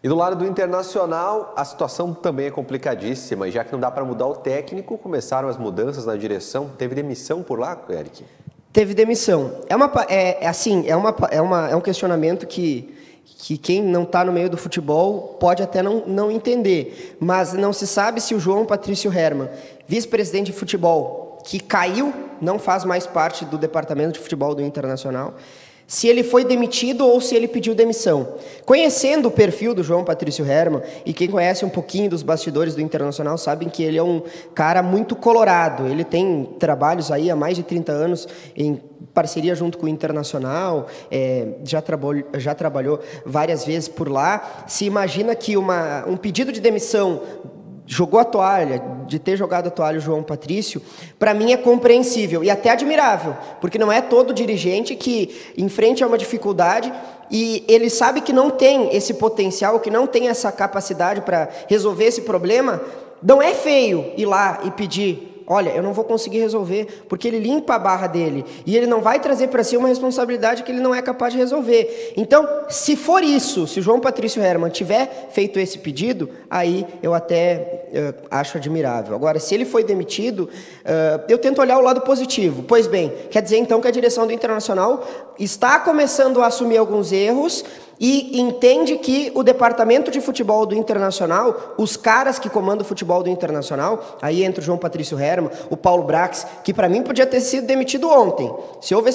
E do lado do Internacional, a situação também é complicadíssima, já que não dá para mudar o técnico, começaram as mudanças na direção. Teve demissão por lá, Eric? Teve demissão. É um questionamento que quem não está no meio do futebol pode até não entender, mas não se sabe se o João Patrício Herman, vice-presidente de futebol, que caiu, não faz mais parte do departamento de futebol do Internacional, se ele foi demitido ou se ele pediu demissão. Conhecendo o perfil do João Patrício Herman, e quem conhece um pouquinho dos bastidores do Internacional, sabem que ele é um cara muito colorado. Ele tem trabalhos aí há mais de 30 anos em parceria junto com o Internacional, já trabalhou várias vezes por lá. Se imagina que um pedido de demissão jogou a toalha, de ter jogado a toalha o João Patrício, para mim é compreensível e até admirável, porque não é todo dirigente que enfrente uma dificuldade e ele sabe que não tem esse potencial, que não tem essa capacidade para resolver esse problema. Não é feio ir lá e pedir: olha, eu não vou conseguir resolver, porque ele limpa a barra dele e ele não vai trazer para si uma responsabilidade que ele não é capaz de resolver. Então, se for isso, se o João Patrício Herman tiver feito esse pedido, aí eu até acho admirável. Agora, se ele foi demitido, eu tento olhar o lado positivo. Pois bem, quer dizer então que a direção do Internacional está começando a assumir alguns erros e entende que o departamento de futebol do Internacional, os caras que comandam o futebol do Internacional, aí entra o João Patrício Herman, o Paulo Brax, que para mim podia ter sido demitido ontem. Se houve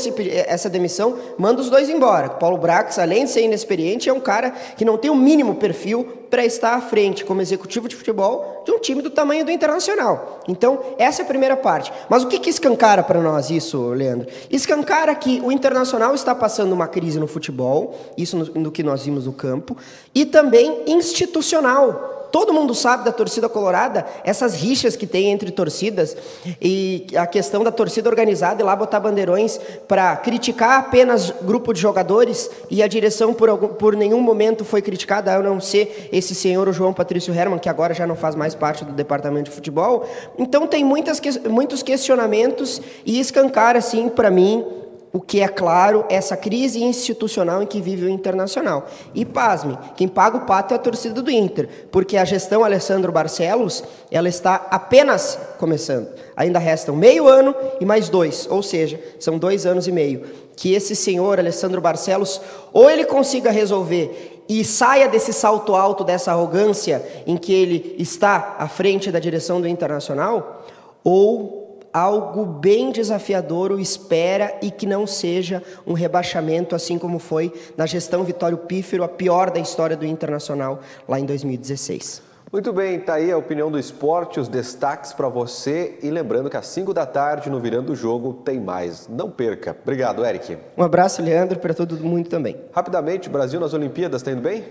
essa demissão, manda os dois embora. O Paulo Brax, além de ser inexperiente, é um cara que não tem o mínimo perfil para estar à frente como executivo de futebol de um time do tamanho do Internacional. Então, essa é a primeira parte. Mas o que escancara para nós isso, Leandro? Escancara que o Internacional está passando uma crise no futebol, isso no que nós vimos no campo, e também institucional. Todo mundo sabe da torcida colorada, essas rixas que tem entre torcidas e a questão da torcida organizada e lá botar bandeirões para criticar apenas grupo de jogadores e a direção por nenhum momento foi criticada, a não ser esse senhor, o João Patrício Herman, que agora já não faz mais parte do departamento de futebol. Então tem muitos questionamentos e escancara, assim, para mim, o que é claro, essa crise institucional em que vive o Internacional. E pasme, quem paga o pato é a torcida do Inter, porque a gestão Alessandro Barcelos, ela está apenas começando. Ainda restam meio ano e mais 2, ou seja, são 2 anos e meio. Que esse senhor Alessandro Barcelos, ou ele consiga resolver e saia desse salto alto, dessa arrogância em que ele está à frente da direção do Internacional, ou algo bem desafiador o espera e que não seja um rebaixamento, assim como foi na gestão Vitório Pífero, a pior da história do Internacional lá em 2016. Muito bem, tá aí a opinião do esporte, os destaques para você. E lembrando que às 5 da tarde, no Virando o Jogo, tem mais. Não perca. Obrigado, Eric. Um abraço, Leandro, para todo mundo também. Rapidamente, Brasil nas Olimpíadas, tá indo bem?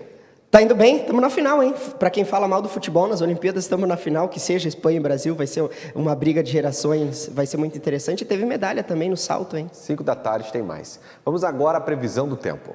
Tá indo bem, estamos na final, hein? Para quem fala mal do futebol, nas Olimpíadas estamos na final, que seja Espanha e Brasil, vai ser uma briga de gerações, vai ser muito interessante. E teve medalha também no salto, hein? 5 da tarde tem mais. Vamos agora à previsão do tempo.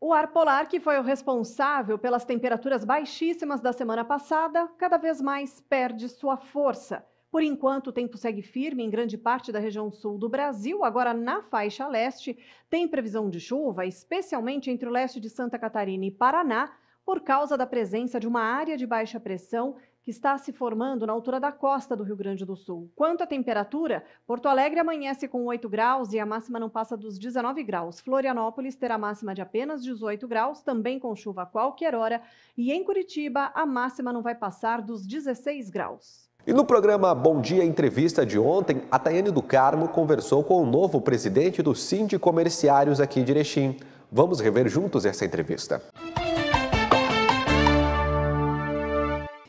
O ar polar, que foi o responsável pelas temperaturas baixíssimas da semana passada, cada vez mais perde sua força. Por enquanto, o tempo segue firme em grande parte da região sul do Brasil. Agora, na faixa leste, tem previsão de chuva, especialmente entre o leste de Santa Catarina e Paraná, por causa da presença de uma área de baixa pressão que está se formando na altura da costa do Rio Grande do Sul. Quanto à temperatura, Porto Alegre amanhece com 8 graus e a máxima não passa dos 19 graus. Florianópolis terá máxima de apenas 18 graus, também com chuva a qualquer hora. E em Curitiba, a máxima não vai passar dos 16 graus. E no programa Bom Dia Entrevista de ontem, a Tayane do Carmo conversou com o novo presidente do Sindicomerciários aqui de Erechim. Vamos rever juntos essa entrevista.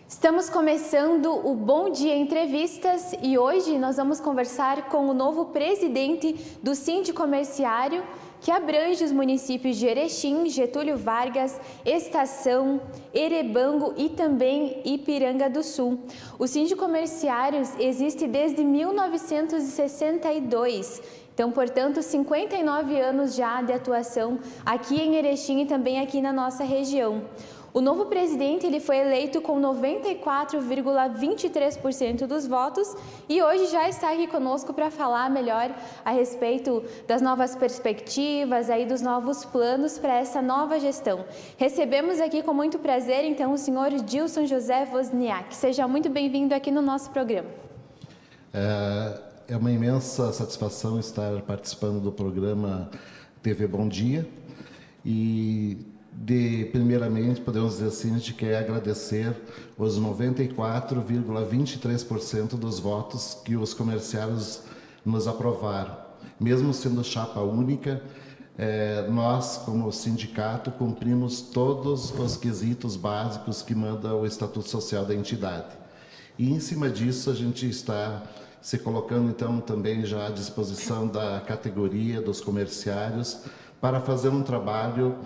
Estamos começando o Bom Dia Entrevistas e hoje nós vamos conversar com o novo presidente do Sindicomerciário, que abrange os municípios de Erechim, Getúlio Vargas, Estação, Erebango e também Ipiranga do Sul. O Sindicomerciários existe desde 1962. Então, portanto, 59 anos já de atuação aqui em Erechim e também aqui na nossa região. O novo presidente ele foi eleito com 94,23% dos votos e hoje já está aqui conosco para falar melhor a respeito das novas perspectivas, aí dos novos planos para essa nova gestão. Recebemos aqui com muito prazer, então, o senhor Dilson José Wozniak. Seja muito bem-vindo aqui no nosso programa. É uma imensa satisfação estar participando do programa TV Bom Dia e primeiramente, podemos dizer assim, a gente quer agradecer os 94,23% dos votos que os comerciários nos aprovaram. Mesmo sendo chapa única, nós, como sindicato, cumprimos todos os quesitos básicos que manda o Estatuto Social da entidade. E, em cima disso, a gente está se colocando, então, também já à disposição da categoria dos comerciários para fazer um trabalho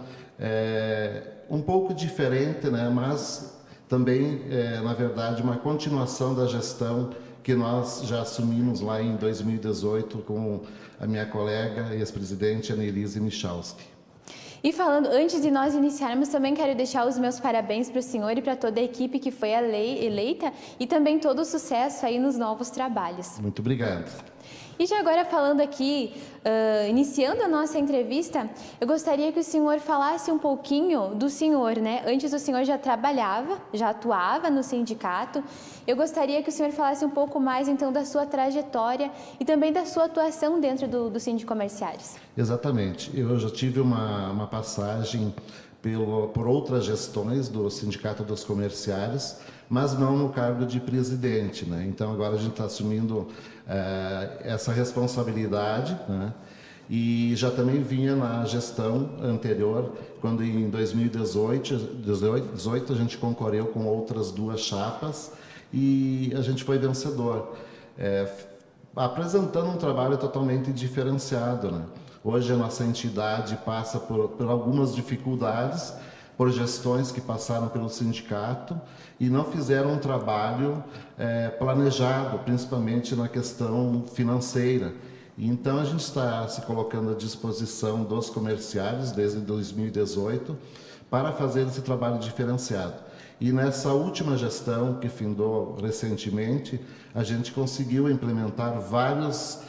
um pouco diferente, né? Mas também, na verdade, uma continuação da gestão que nós já assumimos lá em 2018 com a minha colega e ex-presidente Annelise Michalski. E falando, antes de nós iniciarmos, também quero deixar os meus parabéns para o senhor e para toda a equipe que foi eleita e também todo o sucesso aí nos novos trabalhos. Muito obrigado. E já agora falando aqui, iniciando a nossa entrevista, eu gostaria que o senhor falasse um pouquinho do senhor, né? Antes o senhor já trabalhava, já atuava no sindicato. Eu gostaria que o senhor falasse um pouco mais, então, da sua trajetória e também da sua atuação dentro do Sindicomerciários. Exatamente. Eu já tive uma passagem por outras gestões do Sindicato dos Comerciários, mas não no cargo de presidente, né? Então agora a gente está assumindo essa responsabilidade, né? E já também vinha na gestão anterior, quando em 2018 a gente concorreu com outras duas chapas e a gente foi vencedor, apresentando um trabalho totalmente diferenciado, né? Hoje a nossa entidade passa por algumas dificuldades, por gestões que passaram pelo sindicato e não fizeram um trabalho planejado, principalmente na questão financeira. Então a gente está se colocando à disposição dos comerciários desde 2018 para fazer esse trabalho diferenciado. E nessa última gestão que findou recentemente, a gente conseguiu implementar vários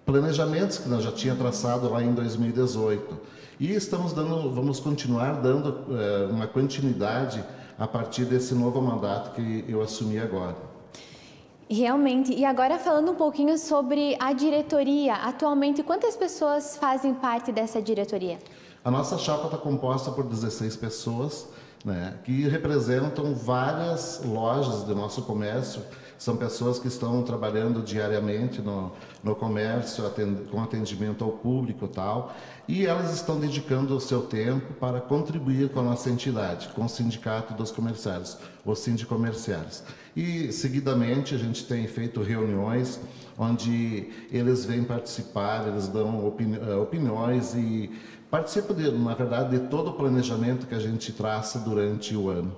planejamentos que nós já tinha traçado lá em 2018. E vamos continuar dando uma continuidade a partir desse novo mandato que eu assumi agora. Realmente. E agora falando um pouquinho sobre a diretoria. Atualmente, quantas pessoas fazem parte dessa diretoria? A nossa chapa está composta por 16 pessoas, né, que representam várias lojas do nosso comércio. São pessoas que estão trabalhando diariamente no comércio, com atendimento ao público e tal, e elas estão dedicando o seu tempo para contribuir com a nossa entidade, com o Sindicato dos Comerciários, os sindicomerciários. E, seguidamente, a gente tem feito reuniões onde eles vêm participar, eles dão opiniões e participam, na verdade, de todo o planejamento que a gente traça durante o ano.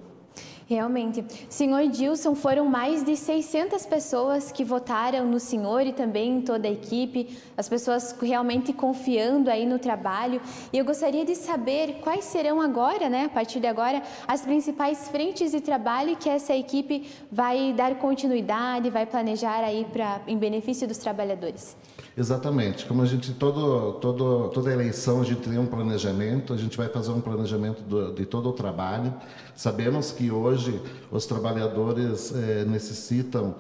Realmente. Senhor Dilson, foram mais de 600 pessoas que votaram no senhor e também em toda a equipe, as pessoas realmente confiando aí no trabalho. E eu gostaria de saber quais serão agora, né, a partir de agora, as principais frentes de trabalho que essa equipe vai dar continuidade, vai planejar aí em benefício dos trabalhadores. Exatamente. Como a gente, toda eleição a gente tem um planejamento, a gente vai fazer um planejamento de todo o trabalho. Sabemos que hoje os trabalhadores necessitam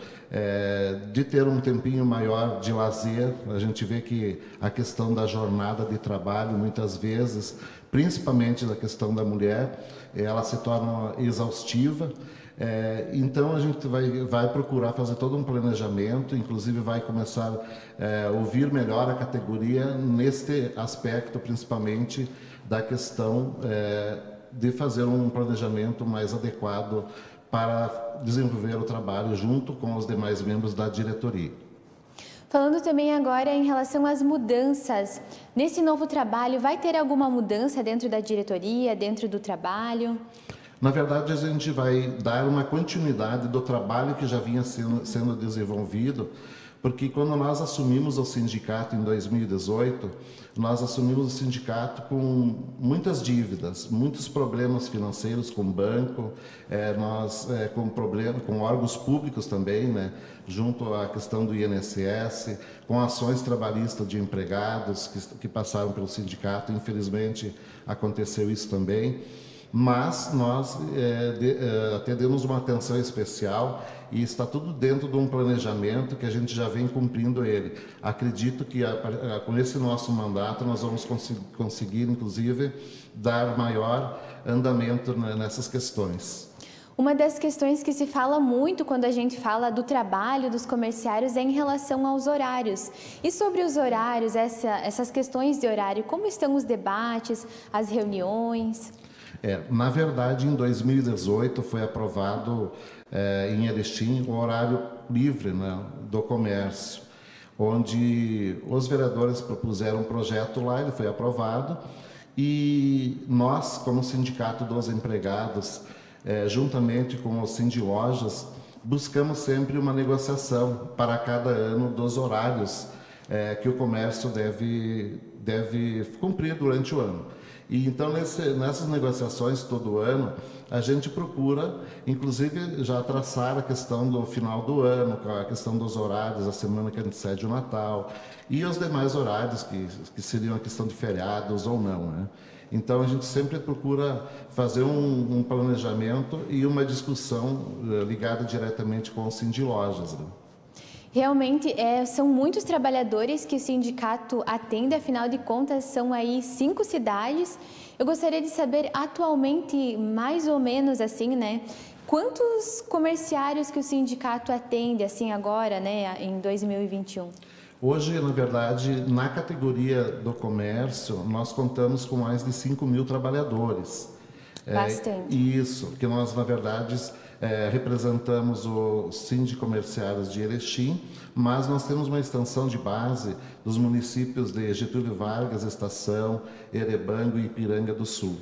de ter um tempinho maior de lazer. A gente vê que a questão da jornada de trabalho, muitas vezes, principalmente da questão da mulher, ela se torna exaustiva. Então a gente vai procurar fazer todo um planejamento, inclusive vai começar a ouvir melhor a categoria neste aspecto, principalmente da questão de fazer um planejamento mais adequado para desenvolver o trabalho junto com os demais membros da diretoria. Falando também agora em relação às mudanças, nesse novo trabalho vai ter alguma mudança dentro da diretoria, dentro do trabalho? Na verdade, a gente vai dar uma continuidade do trabalho que já vinha sendo desenvolvido, porque quando nós assumimos o sindicato em 2018, nós assumimos o sindicato com muitas dívidas, muitos problemas financeiros com o banco, com órgãos públicos também, né, junto à questão do INSS, com ações trabalhistas de empregados que passaram pelo sindicato. Infelizmente, aconteceu isso também. Mas nós até demos uma atenção especial e está tudo dentro de um planejamento que a gente já vem cumprindo ele. Acredito que com esse nosso mandato nós vamos conseguir, inclusive, dar maior andamento nessas questões. Uma das questões que se fala muito quando a gente fala do trabalho dos comerciários é em relação aos horários. E sobre os horários, essas questões de horário, como estão os debates, as reuniões? Na verdade, em 2018 foi aprovado em Erechim o horário livre, né, do comércio, onde os vereadores propuseram um projeto lá, ele foi aprovado e nós, como Sindicato dos Empregados, juntamente com os Sindilojas, buscamos sempre uma negociação para cada ano dos horários que o comércio deve cumprir durante o ano. E então, nessas negociações todo ano, a gente procura, inclusive, já traçar a questão do final do ano, a questão dos horários, a semana que antecede o Natal, e os demais horários que seriam a questão de feriados ou não, né? Então, a gente sempre procura fazer um planejamento e uma discussão ligada diretamente com os Sindilojas, né? Realmente, são muitos trabalhadores que o sindicato atende, afinal de contas, são aí 5 cidades. Eu gostaria de saber, atualmente, mais ou menos assim, né, quantos comerciários que o sindicato atende, assim, agora, né, em 2021? Hoje, na verdade, na categoria do comércio, nós contamos com mais de 5.000 trabalhadores. Bastante. Isso, que nós, na verdade, representamos os sindicomerciários de Erechim, mas nós temos uma extensão de base dos municípios de Getúlio Vargas, Estação, Erebango e Ipiranga do Sul.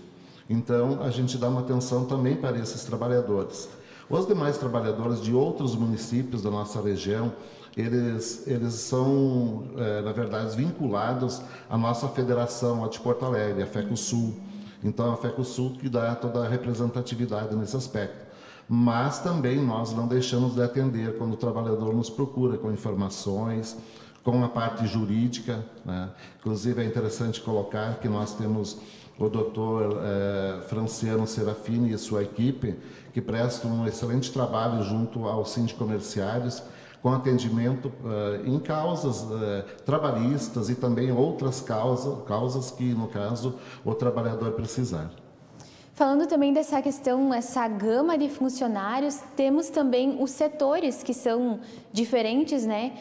Então, a gente dá uma atenção também para esses trabalhadores. Os demais trabalhadores de outros municípios da nossa região, eles são, na verdade, vinculados à nossa federação de Porto Alegre, a FECOSUL. Então, a FECOSUL que dá toda a representatividade nesse aspecto. Mas também nós não deixamos de atender quando o trabalhador nos procura com informações, com a parte jurídica, né? Inclusive é interessante colocar que nós temos o doutor Franciano Serafini e sua equipe, que prestam um excelente trabalho junto aos sindicomerciários, com atendimento em causas trabalhistas e também outras causas que, no caso, o trabalhador precisar. Falando também dessa questão, essa gama de funcionários, temos também os setores que são diferentes, né?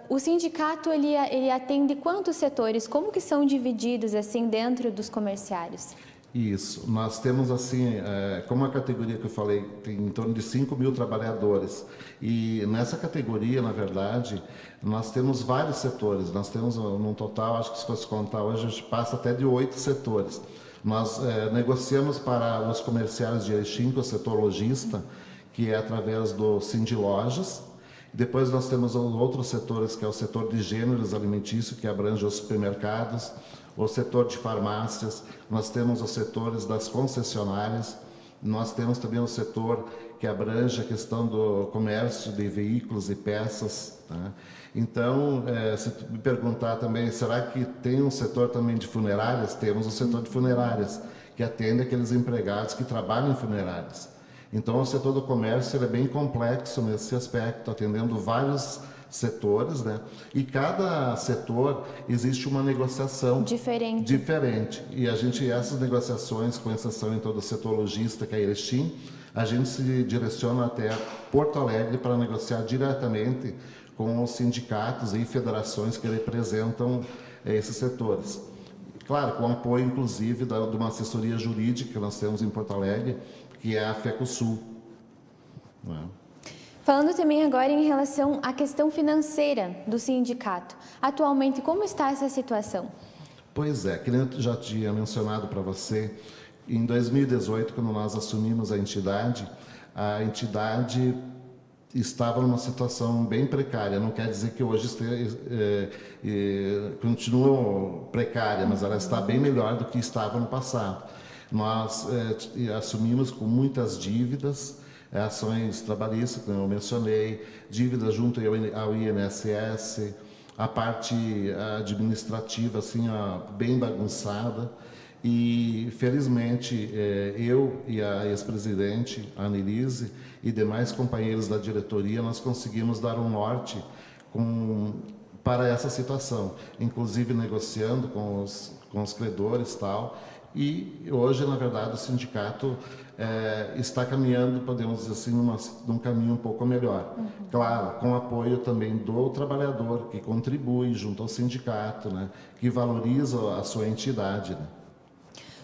O sindicato, ele atende quantos setores? Como que são divididos, assim, dentro dos comerciários? Isso. Nós temos, assim, como a categoria que eu falei, tem em torno de 5 mil trabalhadores. E nessa categoria, na verdade, nós temos vários setores. Nós temos, num total, acho que se fosse contar hoje, a gente passa até de 8 setores. Nós negociamos para os comerciários de Erechim, que é o setor lojista, que é através do Sindilojas. Depois nós temos outros setores, que é o setor de gêneros alimentícios, que abrange os supermercados, o setor de farmácias, nós temos os setores das concessionárias, nós temos também o setor que abrange a questão do comércio de veículos e peças. Tá? Então, se tu me perguntar também, será que tem um setor também de funerárias? Temos o setor de funerárias, que atende aqueles empregados que trabalham em funerárias. Então, o setor do comércio ele é bem complexo nesse aspecto, atendendo vários setores, né? E cada setor existe uma negociação diferente. E essas negociações, com exceção então do setor logista, que é Erechim, a gente se direciona até Porto Alegre para negociar diretamente com os sindicatos e federações que representam esses setores. Claro, com apoio, inclusive, de uma assessoria jurídica que nós temos em Porto Alegre, que é a FECOSUL. Falando também agora em relação à questão financeira do sindicato. Atualmente, como está essa situação? Pois é, que eu já tinha mencionado para você, em 2018, quando nós assumimos a entidade estava numa situação bem precária. Não quer dizer que hoje continua precária, mas ela está bem melhor do que estava no passado. Nós assumimos com muitas dívidas, ações trabalhistas, como eu mencionei, dívidas junto ao INSS, a parte administrativa assim, bem bagunçada. E, felizmente, eu e a ex-presidente, a Annelise, e demais companheiros da diretoria, nós conseguimos dar um norte para essa situação, inclusive negociando com os credores e tal. E hoje, na verdade, o sindicato está caminhando, podemos dizer assim, num caminho um pouco melhor. Uhum. Claro, com apoio também do trabalhador, que contribui junto ao sindicato, né, que valoriza a sua entidade, né.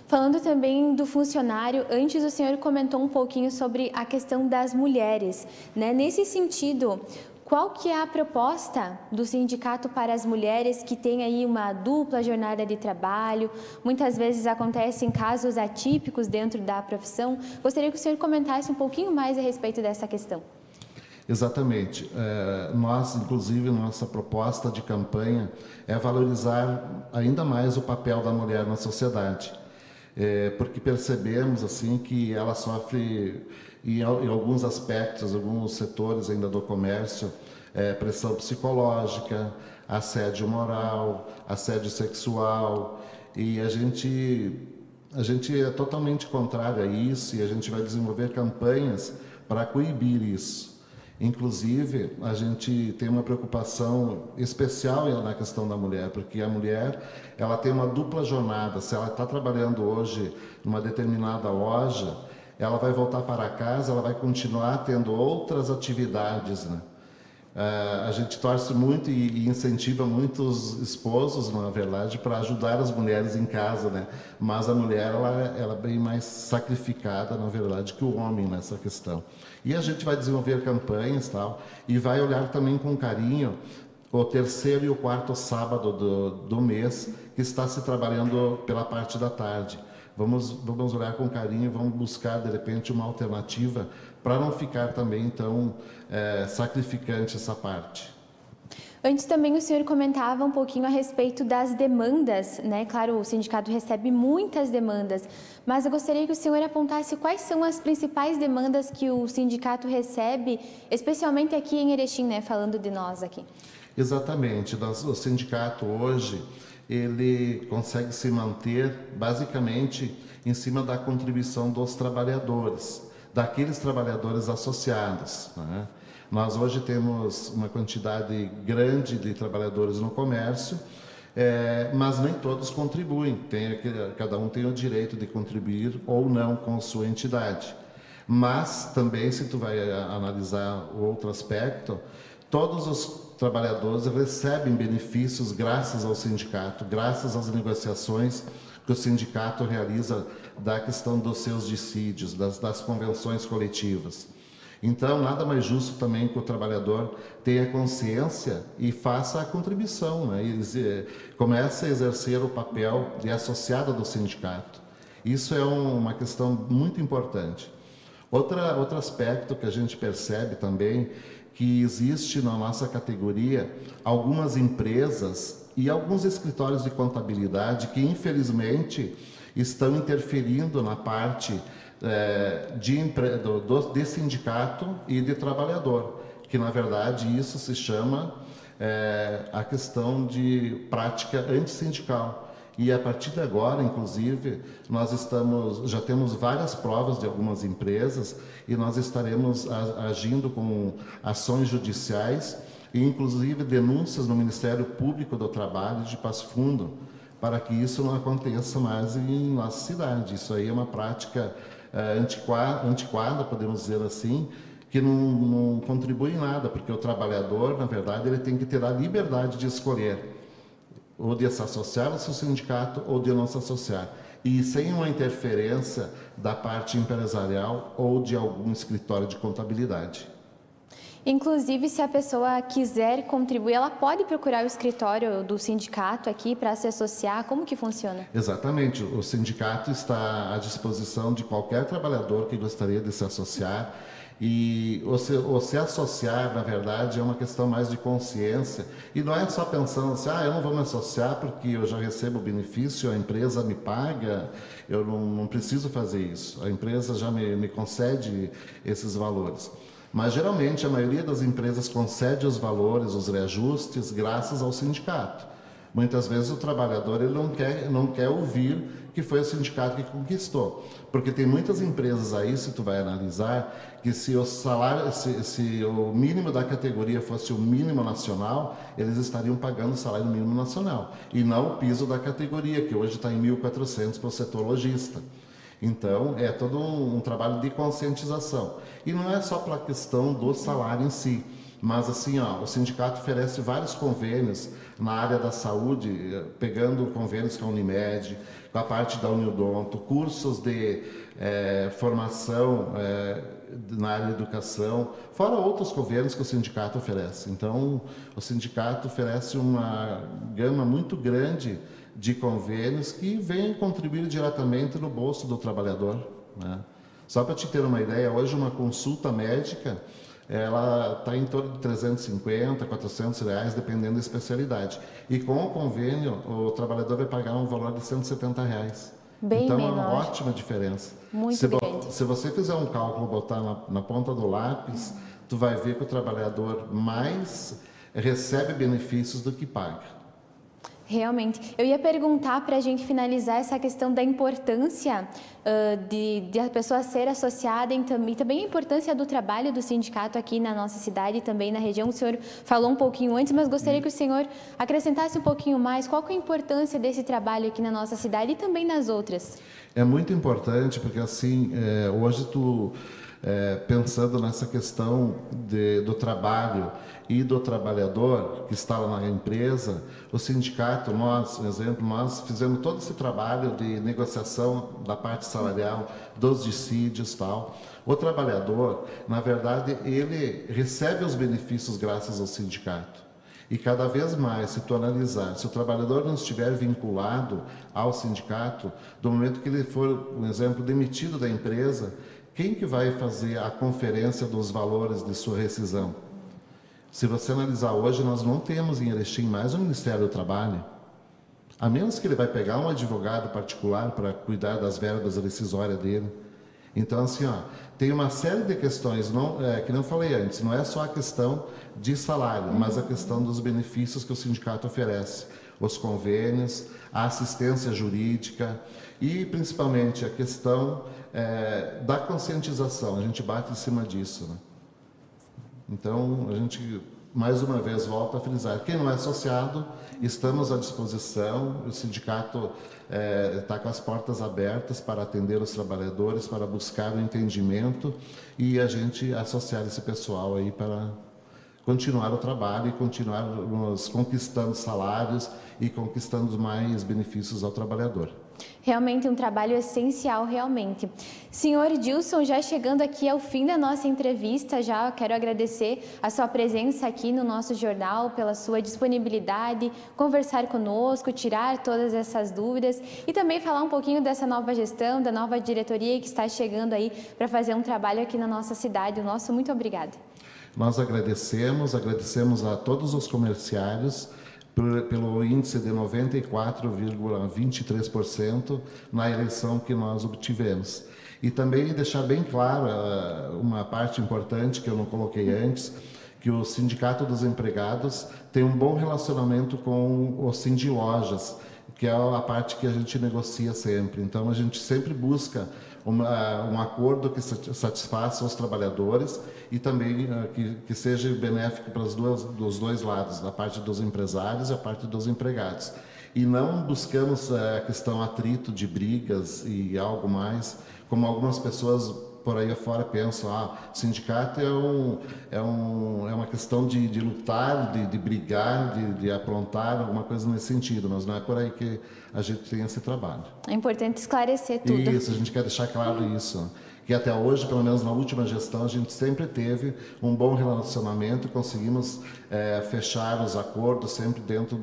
Falando também do funcionário, antes o senhor comentou um pouquinho sobre a questão das mulheres, né? Nesse sentido, qual que é a proposta do sindicato para as mulheres que têm aí uma dupla jornada de trabalho? Muitas vezes acontecem casos atípicos dentro da profissão. Gostaria que o senhor comentasse um pouquinho mais a respeito dessa questão. Exatamente. Nós, inclusive, nossa proposta de campanha é valorizar ainda mais o papel da mulher na sociedade. Porque percebemos assim que ela sofre em alguns aspectos, alguns setores ainda do comércio, pressão psicológica, assédio moral, assédio sexual, e a gente é totalmente contrário a isso, e a gente vai desenvolver campanhas para coibir isso. Inclusive, a gente tem uma preocupação especial na questão da mulher, porque a mulher ela tem uma dupla jornada. Se ela está trabalhando hoje numa determinada loja, ela vai voltar para casa, ela vai continuar tendo outras atividades, né? A gente torce muito e incentiva muitos esposos, na verdade, para ajudar as mulheres em casa, né? Mas a mulher ela é bem mais sacrificada, na verdade, que o homem nessa questão. E a gente vai desenvolver campanhas tal, e vai olhar também com carinho o terceiro e o quarto sábado do mês, que está se trabalhando pela parte da tarde. Vamos olhar com carinho, vamos buscar, de repente, uma alternativa para não ficar também tão sacrificante essa parte. Antes também o senhor comentava um pouquinho a respeito das demandas, né? Claro, o sindicato recebe muitas demandas, mas eu gostaria que o senhor apontasse quais são as principais demandas que o sindicato recebe, especialmente aqui em Erechim, né? Falando de nós aqui. Exatamente. O sindicato hoje, ele consegue se manter basicamente em cima da contribuição dos trabalhadores, daqueles trabalhadores associados, né? Nós hoje temos uma quantidade grande de trabalhadores no comércio, mas nem todos contribuem. Cada um tem o direito de contribuir ou não com sua entidade. Mas também, se tu vai analisar o outro aspecto, todos os trabalhadores recebem benefícios graças ao sindicato, graças às negociações que o sindicato realiza da questão dos seus dissídios, das convenções coletivas. Então, nada mais justo também que o trabalhador tenha consciência e faça a contribuição, né? E comece a exercer o papel de associado do sindicato. Isso é uma questão muito importante. Outro aspecto que a gente percebe também, que existe na nossa categoria algumas empresas e alguns escritórios de contabilidade que, infelizmente, estão interferindo na parte de sindicato e de trabalhador, que na verdade isso se chama a questão de prática antissindical. E a partir de agora, inclusive, nós já temos várias provas de algumas empresas e nós estaremos agindo com ações judiciais e inclusive denúncias no Ministério Público do Trabalho de Passo Fundo, para que isso não aconteça mais em nossa cidade. Isso aí é uma prática antiquada, podemos dizer assim, que não contribui em nada, porque o trabalhador, na verdade, ele tem que ter a liberdade de escolher ou de se associar ao seu sindicato ou de não se associar, e sem uma interferência da parte empresarial ou de algum escritório de contabilidade. Inclusive, se a pessoa quiser contribuir, ela pode procurar o escritório do sindicato aqui para se associar? Como que funciona? Exatamente. O sindicato está à disposição de qualquer trabalhador que gostaria de se associar. E o se associar, na verdade, é uma questão mais de consciência. E não é só pensando assim, eu não vou me associar porque eu já recebo benefício, a empresa me paga, eu não preciso fazer isso. A empresa já me concede esses valores. Mas, geralmente, a maioria das empresas concede os valores, os reajustes, graças ao sindicato. Muitas vezes o trabalhador ele não quer ouvir que foi o sindicato que conquistou. Porque tem muitas empresas aí, se tu vai analisar, que se o salário, se o mínimo da categoria fosse o mínimo nacional, eles estariam pagando o salário mínimo nacional. E não o piso da categoria, que hoje está em 1.400 para o setor lojista. Então, é todo um trabalho de conscientização. E não é só pela questão do salário em si, mas assim, o sindicato oferece vários convênios na área da saúde, pegando convênios com a Unimed, com a parte da Uniodonto, cursos de formação na área de educação, fora outros convênios que o sindicato oferece. Então, o sindicato oferece uma gama muito grande de convênios que vêm contribuir diretamente no bolso do trabalhador, né? Só para te ter uma ideia, hoje uma consulta médica, ela está em torno de 350, 400 reais, dependendo da especialidade. E com o convênio, o trabalhador vai pagar um valor de 170 reais. Bem então, menor. É uma ótima diferença. Muito grande. Se você fizer um cálculo, botar na ponta do lápis, tu vai ver que o trabalhador mais recebe benefícios do que paga. Realmente. Eu ia perguntar, para a gente finalizar, essa questão da importância de a pessoa ser associada e também a importância do trabalho do sindicato aqui na nossa cidade e também na região. O senhor falou um pouquinho antes, mas gostaria que o senhor acrescentasse um pouquinho mais. Qual que é a importância desse trabalho aqui na nossa cidade e também nas outras? É muito importante, porque assim, hoje pensando nessa questão do trabalho e do trabalhador que está lá na empresa, o sindicato, nós fizemos todo esse trabalho de negociação da parte salarial, dos dissídios e tal. O trabalhador, na verdade, ele recebe os benefícios graças ao sindicato. E cada vez mais, se tu analisar, se o trabalhador não estiver vinculado ao sindicato, do momento que ele for, por exemplo, demitido da empresa, quem que vai fazer a conferência dos valores de sua rescisão? Se você analisar hoje, nós não temos em Erechim mais o Ministério do Trabalho. A menos que ele vai pegar um advogado particular para cuidar das verbas rescisórias dele. Então, assim, tem uma série de questões, que não falei antes, não é só a questão de salário, mas a questão dos benefícios que o sindicato oferece, os convênios, a assistência jurídica e, principalmente, a questão da conscientização. A gente bate em cima disso, né? Então, a gente, mais uma vez, volta a frisar. Quem não é associado, estamos à disposição. O sindicato está com as portas abertas para atender os trabalhadores, para buscar o entendimento e a gente associar esse pessoal aí para continuar o trabalho e continuar nos conquistando salários e conquistando mais benefícios ao trabalhador. Realmente um trabalho essencial, realmente. Senhor Dilson, já chegando aqui ao fim da nossa entrevista, já quero agradecer a sua presença aqui no nosso jornal, pela sua disponibilidade, conversar conosco, tirar todas essas dúvidas e também falar um pouquinho dessa nova gestão, da nova diretoria que está chegando aí para fazer um trabalho aqui na nossa cidade. O nosso muito obrigada. Nós agradecemos a todos os comerciários pelo índice de 94,23% na eleição que nós obtivemos. E também deixar bem claro uma parte importante que eu não coloquei antes, que o Sindicato dos Empregados tem um bom relacionamento com o Sindilojas, que é a parte que a gente negocia sempre. Então, a gente sempre busca um acordo que satisfaça os trabalhadores e também que seja benéfico para dos dois lados, a parte dos empresários e a parte dos empregados. E não buscamos a questão atrito de brigas e algo mais, como algumas pessoas por aí afora pensam, sindicato é uma questão de lutar, de brigar, de aprontar, alguma coisa nesse sentido, mas não é por aí que a gente tem esse trabalho. É importante esclarecer tudo. Isso, a gente quer deixar claro isso, que até hoje, pelo menos na última gestão, a gente sempre teve um bom relacionamento, conseguimos fechar os acordos sempre dentro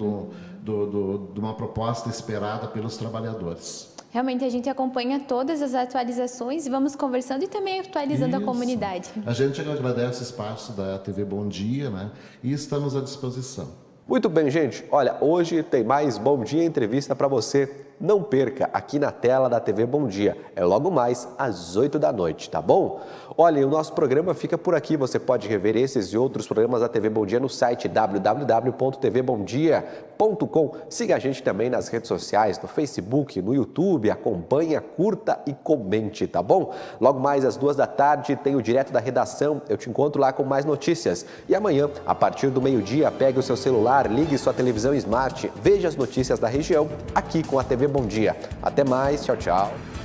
de uma proposta esperada pelos trabalhadores. Realmente a gente acompanha todas as atualizações e vamos conversando e também atualizando a comunidade. A gente agradece o espaço da TV Bom Dia, né? E estamos à disposição. Muito bem, gente. Olha, hoje tem mais Bom Dia Entrevista para você. Não perca aqui na tela da TV Bom Dia. É logo mais às 8 da noite, tá bom? Olha, o nosso programa fica por aqui. Você pode rever esses e outros programas da TV Bom Dia no site www.tvbomdia.com. Siga a gente também nas redes sociais, no Facebook, no YouTube. Acompanhe, curta e comente, tá bom? Logo mais às 2 da tarde tem o Direto da Redação. Eu te encontro lá com mais notícias. E amanhã, a partir do meio-dia, pegue o seu celular, ligue sua televisão Smart, veja as notícias da região aqui com a TV Bom Dia. Até mais, tchau, tchau.